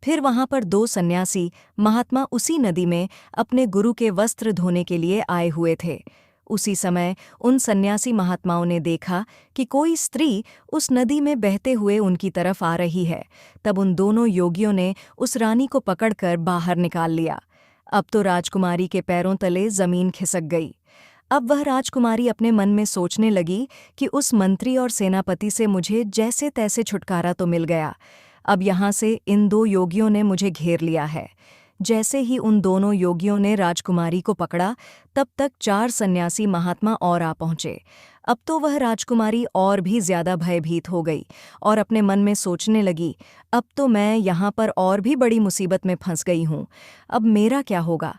फिर वहां पर दो सन्यासी महात्मा उसी नदी में अपने गुरु के वस्त्र धोने के लिए आए हुए थे। उसी समय उन सन्यासी महात्माओं ने देखा कि कोई स्त्री उस नदी में बहते हुए उनकी तरफ आ रही है। तब उन दोनों योगियों ने उस रानी को पकड़कर बाहर निकाल लिया। अब तो राजकुमारी के पैरों तले जमीन खिसक गई। अब वह राजकुमारी अपने मन में सोचने लगी कि उस मंत्री और सेनापति से मुझे जैसे तैसे छुटकारा तो मिल गया, अब यहाँ से इन दो योगियों ने मुझे घेर लिया है। जैसे ही उन दोनों योगियों ने राजकुमारी को पकड़ा, तब तक 4 सन्यासी महात्मा और आ पहुंचे। अब तो वह राजकुमारी और भी ज्यादा भयभीत हो गई और अपने मन में सोचने लगी, अब तो मैं यहाँ पर और भी बड़ी मुसीबत में फंस गई हूँ। अब मेरा क्या होगा?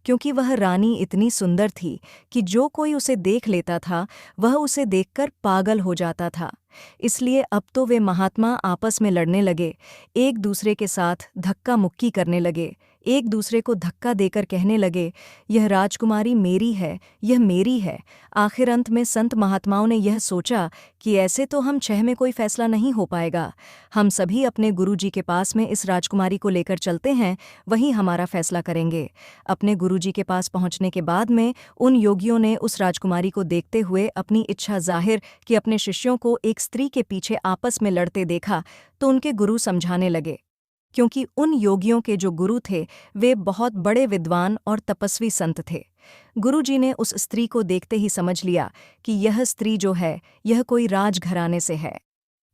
क्योंकि वह रानी इतनी सुंदर थी कि जो कोई उसे देख लेता था वह उसे देखकर पागल हो जाता था। इसलिए अब तो वे महात्मा आपस में लड़ने लगे, एक दूसरे के साथ धक्का मुक्की करने लगे। एक दूसरे को धक्का देकर कहने लगे, यह राजकुमारी मेरी है, यह मेरी है। आखिर अंत में संत महात्माओं ने यह सोचा कि ऐसे तो हम 6 में कोई फैसला नहीं हो पाएगा। हम सभी अपने गुरुजी के पास में इस राजकुमारी को लेकर चलते हैं, वही हमारा फैसला करेंगे। अपने गुरुजी के पास पहुंचने के बाद में उन योगियों ने उस राजकुमारी को देखते हुए अपनी इच्छा जाहिर कि अपने शिष्यों को एक स्त्री के पीछे आपस में लड़ते देखा तो उनके गुरु समझाने लगे, क्योंकि उन योगियों के जो गुरु थे वे बहुत बड़े विद्वान और तपस्वी संत थे। गुरुजी ने उस स्त्री को देखते ही समझ लिया कि यह स्त्री जो है यह कोई राजघराने से है।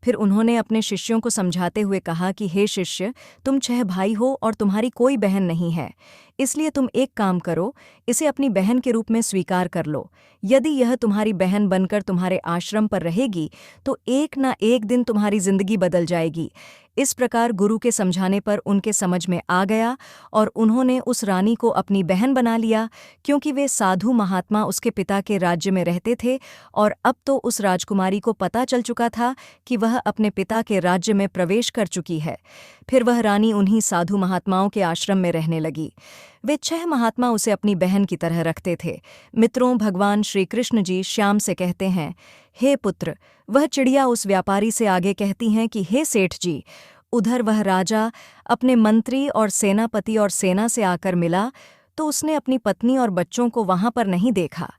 फिर उन्होंने अपने शिष्यों को समझाते हुए कहा कि हे शिष्य, तुम 6 भाई हो और तुम्हारी कोई बहन नहीं है, इसलिए तुम एक काम करो, इसे अपनी बहन के रूप में स्वीकार कर लो। यदि यह तुम्हारी बहन बनकर तुम्हारे आश्रम पर रहेगी तो एक ना एक दिन तुम्हारी जिंदगी बदल जाएगी। इस प्रकार गुरु के समझाने पर उनके समझ में आ गया और उन्होंने उस रानी को अपनी बहन बना लिया, क्योंकि वे साधु महात्मा उसके पिता के राज्य में रहते थे और अब तो उस राजकुमारी को पता चल चुका था कि वह अपने पिता के राज्य में प्रवेश कर चुकी है। फिर वह रानी उन्हीं साधु महात्माओं के आश्रम में रहने लगी। वे 6 महात्मा उसे अपनी बहन की तरह रखते थे। मित्रों, भगवान श्री कृष्ण जी श्याम से कहते हैं, हे पुत्र, वह चिड़िया उस व्यापारी से आगे कहती हैं कि हे सेठ जी, उधर वह राजा अपने मंत्री और सेनापति और सेना से आकर मिला तो उसने अपनी पत्नी और बच्चों को वहां पर नहीं देखा।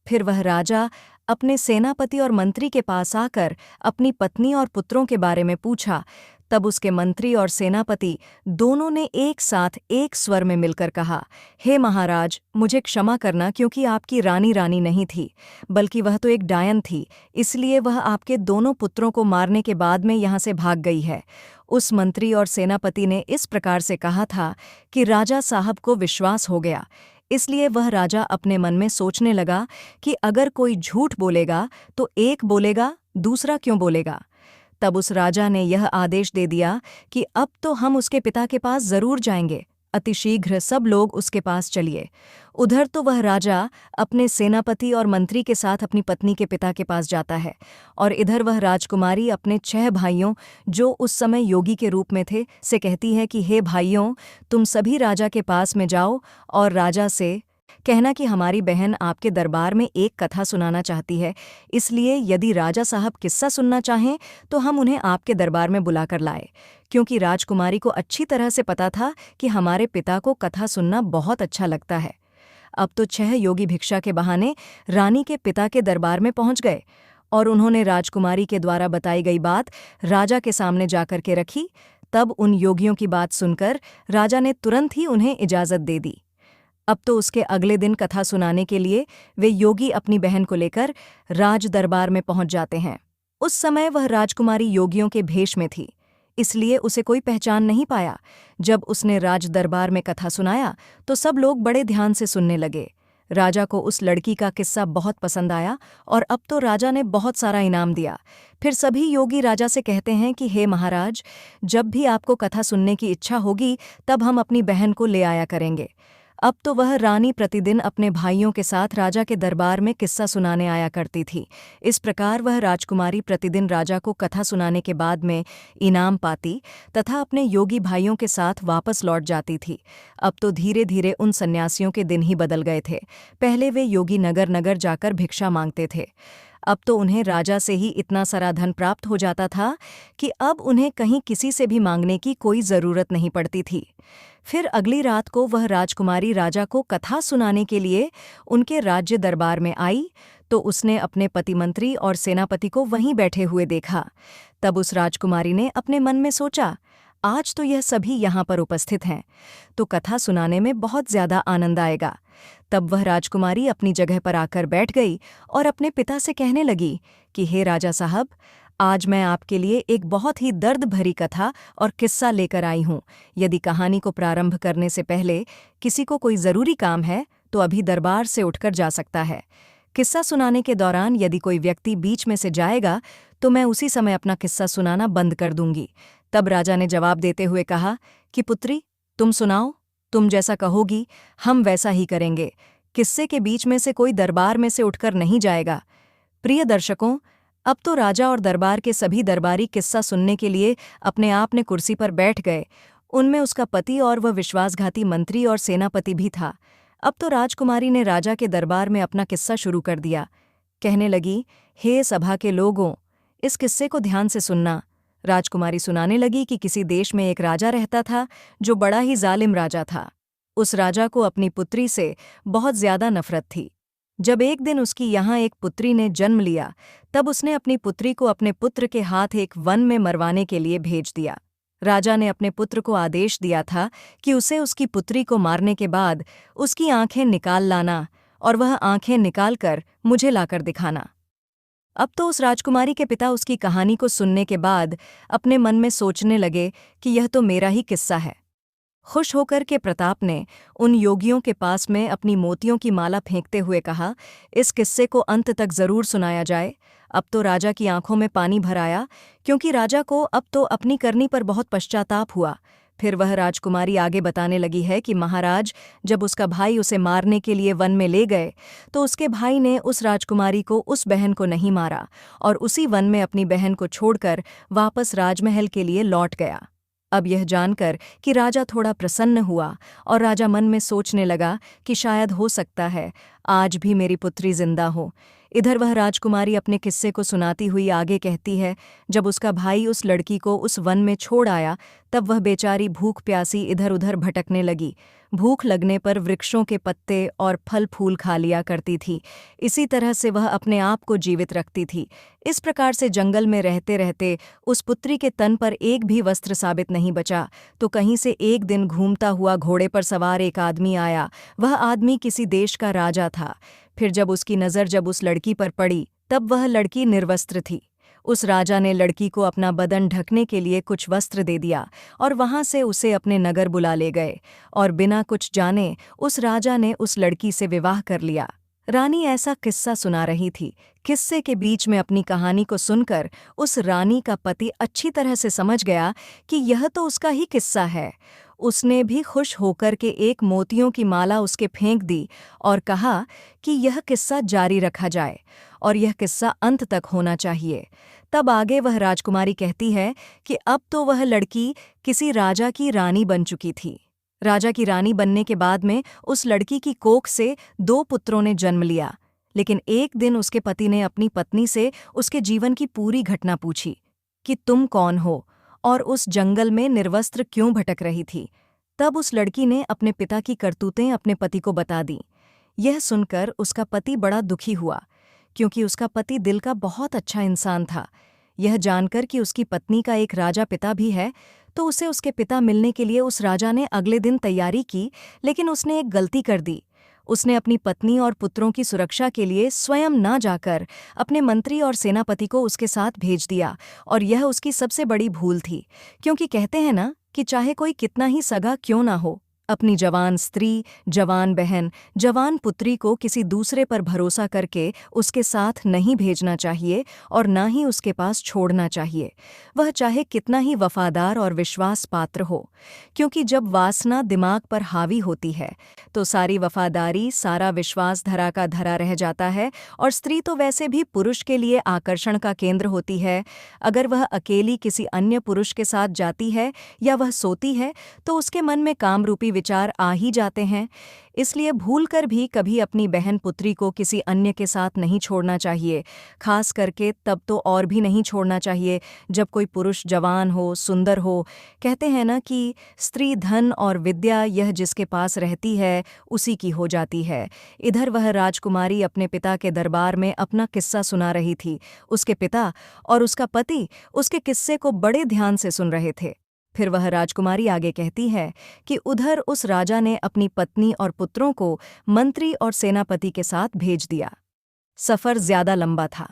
फिर वह राजा अपने सेनापति और मंत्री के पास आकर अपनी पत्नी और पुत्रों के बारे में पूछा। तब उसके मंत्री और सेनापति दोनों ने एक साथ एक स्वर में मिलकर कहा, हे महाराज, मुझे क्षमा करना, क्योंकि आपकी रानी नहीं थी, बल्कि वह तो एक डायन थी, इसलिए वह आपके दोनों पुत्रों को मारने के बाद में यहाँ से भाग गई है। उस मंत्री और सेनापति ने इस प्रकार से कहा था कि राजा साहब को विश्वास हो गया। इसलिए वह राजा अपने मन में सोचने लगा कि अगर कोई झूठ बोलेगा तो एक बोलेगा, दूसरा क्यों बोलेगा। तब उस राजा ने यह आदेश दे दिया कि अब तो हम उसके पिता के पास जरूर जाएंगे। अतिशीघ्र सब लोग उसके पास चलिए। उधर तो वह राजा अपने सेनापति और मंत्री के साथ अपनी पत्नी के पिता के पास जाता है और इधर वह राजकुमारी अपने 6 भाइयों, जो उस समय योगी के रूप में थे, से कहती है कि हे भाइयों, तुम सभी राजा के पास में जाओ और राजा से कहना कि हमारी बहन आपके दरबार में एक कथा सुनाना चाहती है, इसलिए यदि राजा साहब किस्सा सुनना चाहें तो हम उन्हें आपके दरबार में बुलाकर लाए। क्योंकि राजकुमारी को अच्छी तरह से पता था कि हमारे पिता को कथा सुनना बहुत अच्छा लगता है। अब तो 6 योगी भिक्षा के बहाने रानी के पिता के दरबार में पहुंच गए और उन्होंने राजकुमारी के द्वारा बताई गई बात राजा के सामने जाकर के रखी। तब उन योगियों की बात सुनकर राजा ने तुरंत ही उन्हें इजाज़त दे दी। अब तो उसके अगले दिन कथा सुनाने के लिए वे योगी अपनी बहन को लेकर राज दरबार में पहुंच जाते हैं। उस समय वह राजकुमारी योगियों के भेष में थी, इसलिए उसे कोई पहचान नहीं पाया। जब उसने राज दरबार में कथा सुनाया तो सब लोग बड़े ध्यान से सुनने लगे। राजा को उस लड़की का किस्सा बहुत पसंद आया और अब तो राजा ने बहुत सारा इनाम दिया। फिर सभी योगी राजा से कहते हैं कि हे महाराज, जब भी आपको कथा सुनने की इच्छा होगी तब हम अपनी बहन को ले आया करेंगे। अब तो वह रानी प्रतिदिन अपने भाइयों के साथ राजा के दरबार में किस्सा सुनाने आया करती थी। इस प्रकार वह राजकुमारी प्रतिदिन राजा को कथा सुनाने के बाद में इनाम पाती तथा अपने योगी भाइयों के साथ वापस लौट जाती थी। अब तो धीरे धीरे उन सन्यासियों के दिन ही बदल गए थे। पहले वे योगी नगर नगर जाकर भिक्षा मांगते थे, अब तो उन्हें राजा से ही इतना सारा धन प्राप्त हो जाता था कि अब उन्हें कहीं किसी से भी मांगने की कोई ज़रूरत नहीं पड़ती थी। फिर अगली रात को वह राजकुमारी राजा को कथा सुनाने के लिए उनके राज्य दरबार में आई तो उसने अपने पति मंत्री और सेनापति को वहीं बैठे हुए देखा। तब उस राजकुमारी ने अपने मन में सोचा, आज तो यह सभी यहाँ पर उपस्थित हैं, तो कथा सुनाने में बहुत ज़्यादा आनंद आएगा। तब वह राजकुमारी अपनी जगह पर आकर बैठ गई और अपने पिता से कहने लगी कि हे राजा साहब, आज मैं आपके लिए एक बहुत ही दर्द भरी कथा और किस्सा लेकर आई हूँ। यदि कहानी को प्रारंभ करने से पहले किसी को कोई ज़रूरी काम है तो अभी दरबार से उठकर जा सकता है। किस्सा सुनाने के दौरान यदि कोई व्यक्ति बीच में से जाएगा तो मैं उसी समय अपना किस्सा सुनाना बंद कर दूंगी। तब राजा ने जवाब देते हुए कहा कि पुत्री, तुम सुनाओ, तुम जैसा कहोगी हम वैसा ही करेंगे। किस्से के बीच में से कोई दरबार में से उठकर नहीं जाएगा। प्रिय दर्शकों, अब तो राजा और दरबार के सभी दरबारी किस्सा सुनने के लिए अपने आप ने कुर्सी पर बैठ गए उनमें उसका पति और वह विश्वासघाती मंत्री और सेनापति भी था। अब तो राजकुमारी ने राजा के दरबार में अपना किस्सा शुरू कर दिया। कहने लगी, हे सभा के लोगों, इस किस्से को ध्यान से सुनना। राजकुमारी सुनाने लगी कि किसी देश में एक राजा रहता था जो बड़ा ही जालिम राजा था। उस राजा को अपनी पुत्री से बहुत ज्यादा नफरत थी। जब एक दिन उसकी यहाँ एक पुत्री ने जन्म लिया, तब उसने अपनी पुत्री को अपने पुत्र के हाथ एक वन में मरवाने के लिए भेज दिया। राजा ने अपने पुत्र को आदेश दिया था कि उसे उसकी पुत्री को मारने के बाद उसकी आंखें निकाल लाना और वह आंखें निकालकर मुझे लाकर दिखाना। अब तो उस राजकुमारी के पिता उसकी कहानी को सुनने के बाद अपने मन में सोचने लगे कि यह तो मेरा ही किस्सा है। खुश होकर के प्रताप ने उन योगियों के पास में अपनी मोतियों की माला फेंकते हुए कहा, इस किस्से को अंत तक जरूर सुनाया जाए। अब तो राजा की आंखों में पानी भर आया, क्योंकि राजा को अब तो अपनी करनी पर बहुत पश्चाताप हुआ। फिर वह राजकुमारी आगे बताने लगी है कि महाराज, जब उसका भाई उसे मारने के लिए वन में ले गए तो उसके भाई ने उस राजकुमारी को, उस बहन को नहीं मारा और उसी वन में अपनी बहन को छोड़कर वापस राजमहल के लिए लौट गया। अब यह जानकर कि राजा थोड़ा प्रसन्न हुआ और राजा मन में सोचने लगा कि शायद हो सकता है आज भी मेरी पुत्री जिंदा हो। इधर वह राजकुमारी अपने किस्से को सुनाती हुई आगे कहती है, जब उसका भाई उस लड़की को उस वन में छोड़ आया, तब वह बेचारी भूख प्यासी इधर उधर भटकने लगी। भूख लगने पर वृक्षों के पत्ते और फल फूल खा लिया करती थी। इसी तरह से वह अपने आप को जीवित रखती थी। इस प्रकार से जंगल में रहते रहते उस पुत्री के तन पर एक भी वस्त्र साबित नहीं बचा, तो कहीं से एक दिन घूमता हुआ घोड़े पर सवार एक आदमी आया। वह आदमी किसी देश का राजा था। फिर जब उसकी नज़र जब उस लड़की पर पड़ी, तब वह लड़की निर्वस्त्र थी। उस राजा ने लड़की को अपना बदन ढकने के लिए कुछ वस्त्र दे दिया और वहां से उसे अपने नगर बुला ले गए और बिना कुछ जाने उस राजा ने उस लड़की से विवाह कर लिया। रानी ऐसा किस्सा सुना रही थी। किस्से के बीच में अपनी कहानी को सुनकर उस रानी का पति अच्छी तरह से समझ गया कि यह तो उसका ही किस्सा है। उसने भी खुश होकर के एक मोतियों की माला उसके फेंक दी और कहा कि यह किस्सा जारी रखा जाए और यह किस्सा अंत तक होना चाहिए। तब आगे वह राजकुमारी कहती है कि अब तो वह लड़की किसी राजा की रानी बन चुकी थी। राजा की रानी बनने के बाद में उस लड़की की कोख से 2 पुत्रों ने जन्म लिया। लेकिन एक दिन उसके पति ने अपनी पत्नी से उसके जीवन की पूरी घटना पूछी कि तुम कौन हो और उस जंगल में निर्वस्त्र क्यों भटक रही थी। तब उस लड़की ने अपने पिता की करतूतें अपने पति को बता दी। यह सुनकर उसका पति बड़ा दुखी हुआ, क्योंकि उसका पति दिल का बहुत अच्छा इंसान था। यह जानकर कि उसकी पत्नी का एक राजा पिता भी है, तो उसे उसके पिता मिलने के लिए उस राजा ने अगले दिन तैयारी की। लेकिन उसने एक गलती कर दी। उसने अपनी पत्नी और पुत्रों की सुरक्षा के लिए स्वयं ना जाकर अपने मंत्री और सेनापति को उसके साथ भेज दिया, और यह उसकी सबसे बड़ी भूल थी। क्योंकि कहते हैं ना कि चाहे कोई कितना ही सगा क्यों ना हो, अपनी जवान स्त्री, जवान बहन, जवान पुत्री को किसी दूसरे पर भरोसा करके उसके साथ नहीं भेजना चाहिए और ना ही उसके पास छोड़ना चाहिए, वह चाहे कितना ही वफादार और विश्वास पात्र हो। क्योंकि जब वासना दिमाग पर हावी होती है तो सारी वफादारी, सारा विश्वास धरा का धरा रह जाता है। और स्त्री तो वैसे भी पुरुष के लिए आकर्षण का केंद्र होती है। अगर वह अकेली किसी अन्य पुरुष के साथ जाती है या वह सोती है तो उसके मन में कामरूपी विचार आ ही जाते हैं। इसलिए भूलकर भी कभी अपनी बहन पुत्री को किसी अन्य के साथ नहीं छोड़ना चाहिए। खास करके तब तो और भी नहीं छोड़ना चाहिए जब कोई पुरुष जवान हो, सुंदर हो। कहते हैं ना कि स्त्री धन और विद्या यह जिसके पास रहती है उसी की हो जाती है। इधर वह राजकुमारी अपने पिता के दरबार में अपना किस्सा सुना रही थी। उसके पिता और उसका पति उसके किस्से को बड़े ध्यान से सुन रहे थे। फिर वह राजकुमारी आगे कहती है कि उधर उस राजा ने अपनी पत्नी और पुत्रों को मंत्री और सेनापति के साथ भेज दिया। सफ़र ज्यादा लंबा था।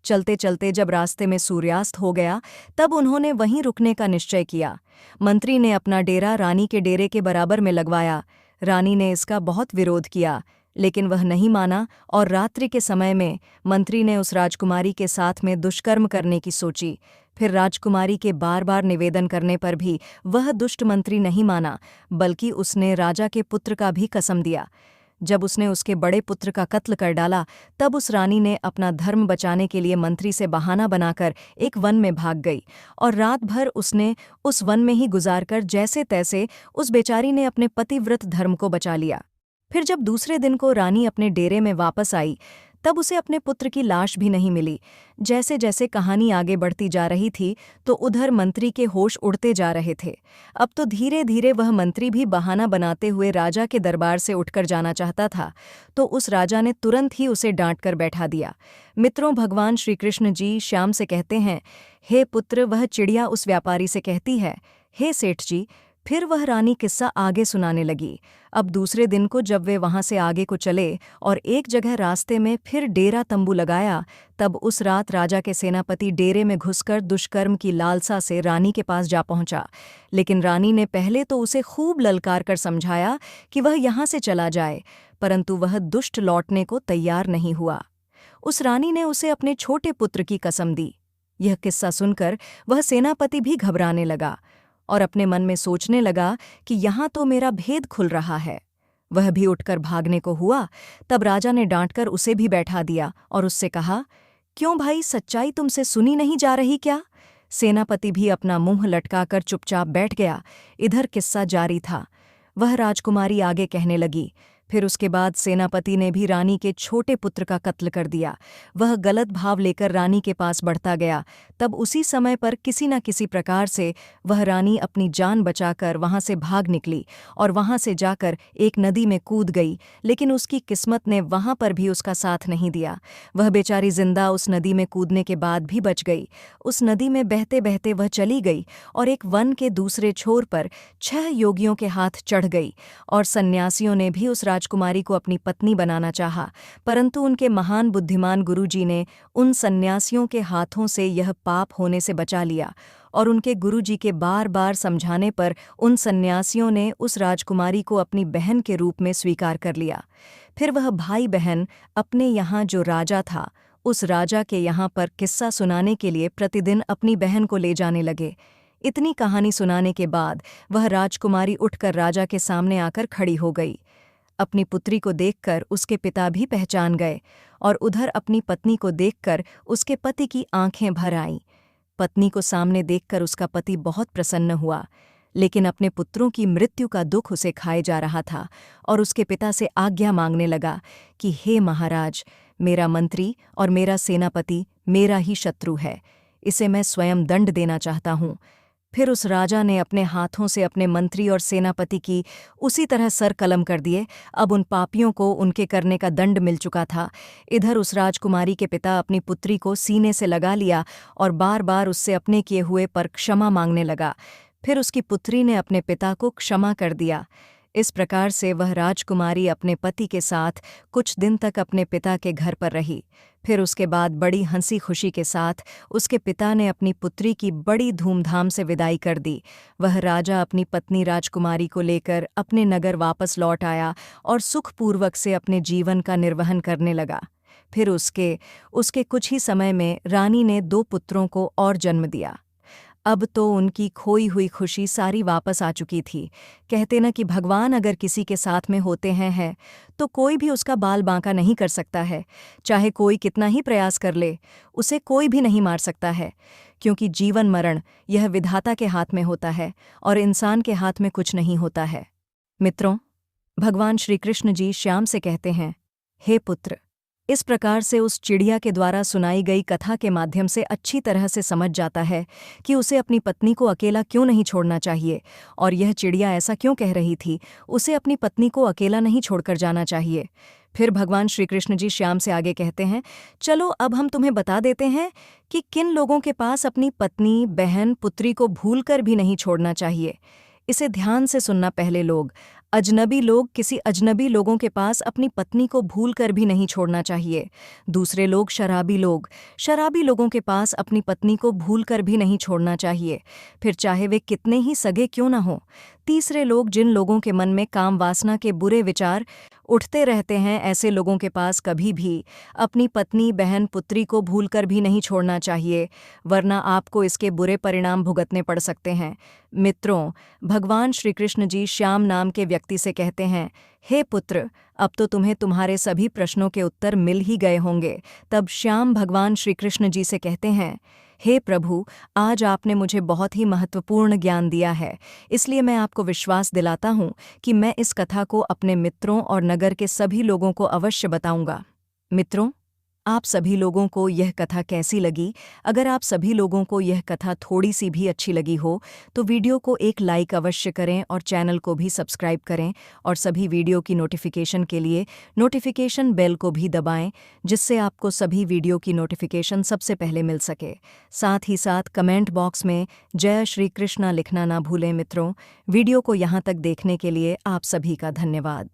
चलते चलते जब रास्ते में सूर्यास्त हो गया, तब उन्होंने वहीं रुकने का निश्चय किया। मंत्री ने अपना डेरा रानी के डेरे के बराबर में लगवाया। रानी ने इसका बहुत विरोध किया, लेकिन वह नहीं माना और रात्रि के समय में मंत्री ने उस राजकुमारी के साथ में दुष्कर्म करने की सोची। फिर राजकुमारी के बार बार निवेदन करने पर भी वह दुष्ट मंत्री नहीं माना, बल्कि उसने राजा के पुत्र का भी कसम दिया। जब उसने उसके बड़े पुत्र का कत्ल कर डाला, तब उस रानी ने अपना धर्म बचाने के लिए मंत्री से बहाना बनाकर एक वन में भाग गई और रात भर उसने उस वन में ही गुजारकर जैसे तैसे उस बेचारी ने अपने पतिव्रत धर्म को बचा लिया। फिर जब दूसरे दिन को रानी अपने डेरे में वापस आई, तब उसे अपने पुत्र की लाश भी नहीं मिली। जैसे जैसे कहानी आगे बढ़ती जा रही थी, तो उधर मंत्री के होश उड़ते जा रहे थे। अब तो धीरे धीरे वह मंत्री भी बहाना बनाते हुए राजा के दरबार से उठकर जाना चाहता था, तो उस राजा ने तुरंत ही उसे डांट कर बैठा दिया। मित्रों, भगवान श्री कृष्ण जी श्याम से कहते हैं, हे पुत्र, वह चिड़िया उस व्यापारी से कहती है, हे सेठ जी। फिर वह रानी किस्सा आगे सुनाने लगी। अब दूसरे दिन को जब वे वहां से आगे को चले और एक जगह रास्ते में फिर डेरा तंबू लगाया, तब उस रात राजा के सेनापति डेरे में घुसकर दुष्कर्म की लालसा से रानी के पास जा पहुंचा। लेकिन रानी ने पहले तो उसे खूब ललकार कर समझाया कि वह यहाँ से चला जाए, परंतु वह दुष्ट लौटने को तैयार नहीं हुआ। उस रानी ने उसे अपने छोटे पुत्र की कसम दी। यह किस्सा सुनकर वह सेनापति भी घबराने लगा और अपने मन में सोचने लगा कि यहाँ तो मेरा भेद खुल रहा है। वह भी उठकर भागने को हुआ। तब राजा ने डांटकर उसे भी बैठा दिया और उससे कहा, क्यों भाई, सच्चाई तुमसे सुनी नहीं जा रही क्या? सेनापति भी अपना मुंह लटकाकर चुपचाप बैठ गया। इधर किस्सा जारी था। वह राजकुमारी आगे कहने लगी, फिर उसके बाद सेनापति ने भी रानी के छोटे पुत्र का कत्ल कर दिया। वह गलत भाव लेकर रानी के पास बढ़ता गया। तब उसी समय पर किसी न किसी प्रकार से वह रानी अपनी जान बचाकर वहां से भाग निकली और वहां से जाकर एक नदी में कूद गई। लेकिन उसकी किस्मत ने वहां पर भी उसका साथ नहीं दिया। वह बेचारी जिंदा उस नदी में कूदने के बाद भी बच गई। उस नदी में बहते बहते वह चली गई और एक वन के दूसरे छोर पर 6 योगियों के हाथ चढ़ गई और सन्यासियों ने भी उस राजकुमारी को अपनी पत्नी बनाना चाहा, परंतु उनके महान बुद्धिमान गुरुजी ने उन सन्यासियों के हाथों से यह पाप होने से बचा लिया और उनके गुरुजी के बार बार समझाने पर उन सन्यासियों ने उस राजकुमारी को अपनी बहन के रूप में स्वीकार कर लिया। फिर वह भाई बहन अपने यहाँ जो राजा था, उस राजा के यहाँ पर किस्सा सुनाने के लिए प्रतिदिन अपनी बहन को ले जाने लगे। इतनी कहानी सुनाने के बाद वह राजकुमारी उठकर राजा के सामने आकर खड़ी हो गई। अपनी पुत्री को देखकर उसके पिता भी पहचान गए और उधर अपनी पत्नी को देखकर उसके पति की आंखें भर आईं। पत्नी को सामने देखकर उसका पति बहुत प्रसन्न हुआ, लेकिन अपने पुत्रों की मृत्यु का दुख उसे खाए जा रहा था और उसके पिता से आज्ञा मांगने लगा कि हे महाराज, मेरा मंत्री और मेरा सेनापति मेरा ही शत्रु है, इसे मैं स्वयं दंड देना चाहता हूँ। फिर उस राजा ने अपने हाथों से अपने मंत्री और सेनापति की उसी तरह सर कलम कर दिए। अब उन पापियों को उनके करने का दंड मिल चुका था। इधर उस राजकुमारी के पिता अपनी पुत्री को सीने से लगा लिया और बार बार उससे अपने किए हुए पर क्षमा मांगने लगा। फिर उसकी पुत्री ने अपने पिता को क्षमा कर दिया। इस प्रकार से वह राजकुमारी अपने पति के साथ कुछ दिन तक अपने पिता के घर पर रही। फिर उसके बाद बड़ी हंसी खुशी के साथ उसके पिता ने अपनी पुत्री की बड़ी धूमधाम से विदाई कर दी। वह राजा अपनी पत्नी राजकुमारी को लेकर अपने नगर वापस लौट आया और सुखपूर्वक से अपने जीवन का निर्वहन करने लगा। फिर उसके कुछ ही समय में रानी ने 2 पुत्रों को और जन्म दिया। अब तो उनकी खोई हुई खुशी सारी वापस आ चुकी थी। कहते न कि भगवान अगर किसी के साथ में होते हैं तो कोई भी उसका बाल बांका नहीं कर सकता है। चाहे कोई कितना ही प्रयास कर ले, उसे कोई भी नहीं मार सकता है, क्योंकि जीवन मरण यह विधाता के हाथ में होता है और इंसान के हाथ में कुछ नहीं होता है। मित्रों, भगवान श्री कृष्ण जी श्याम से कहते हैं, हे पुत्र, इस प्रकार से उस चिड़िया के द्वारा सुनाई गई कथा के माध्यम से अच्छी तरह से समझ जाता है कि उसे अपनी पत्नी को अकेला क्यों नहीं छोड़ना चाहिए और यह चिड़िया ऐसा क्यों कह रही थी, उसे अपनी पत्नी को अकेला नहीं छोड़कर जाना चाहिए। फिर भगवान श्री कृष्ण जी श्याम से आगे कहते हैं, चलो अब हम तुम्हें बता देते हैं कि किन लोगों के पास अपनी पत्नी, बहन, पुत्री को भूलकर भी नहीं छोड़ना चाहिए। इसे ध्यान से सुनना। पहले लोग, अजनबी लोग किसी अजनबी लोगों के पास अपनी पत्नी को भूलकर भी नहीं छोड़ना चाहिए। दूसरे लोग, शराबी लोगों के पास अपनी पत्नी को भूलकर भी नहीं छोड़ना चाहिए, फिर चाहे वे कितने ही सगे क्यों न हों। तीसरे लोग, जिन लोगों के मन में काम वासना के बुरे विचार उठते रहते हैं। ऐसे लोगों के पास कभी भी अपनी पत्नी, बहन, पुत्री को भूलकर भी नहीं छोड़ना चाहिए, वरना आपको इसके बुरे परिणाम भुगतने पड़ सकते हैं। मित्रों, भगवान श्री कृष्ण जी श्याम नाम के व्यक्ति से कहते हैं, हे पुत्र, अब तो तुम्हें तुम्हारे सभी प्रश्नों के उत्तर मिल ही गए होंगे। तब श्याम भगवान श्री कृष्ण जी से कहते हैं, हे प्रभु, आज आपने मुझे बहुत ही महत्वपूर्ण ज्ञान दिया है, इसलिए मैं आपको विश्वास दिलाता हूँ कि मैं इस कथा को अपने मित्रों और नगर के सभी लोगों को अवश्य बताऊंगा। मित्रों, आप सभी लोगों को यह कथा कैसी लगी? अगर आप सभी लोगों को यह कथा थोड़ी सी भी अच्छी लगी हो तो वीडियो को एक लाइक अवश्य करें और चैनल को भी सब्सक्राइब करें और सभी वीडियो की नोटिफिकेशन के लिए नोटिफिकेशन बेल को भी दबाएं, जिससे आपको सभी वीडियो की नोटिफिकेशन सबसे पहले मिल सके। साथ ही साथ कमेंट बॉक्स में जय श्री कृष्णा लिखना ना भूलें। मित्रों, वीडियो को यहाँ तक देखने के लिए आप सभी का धन्यवाद।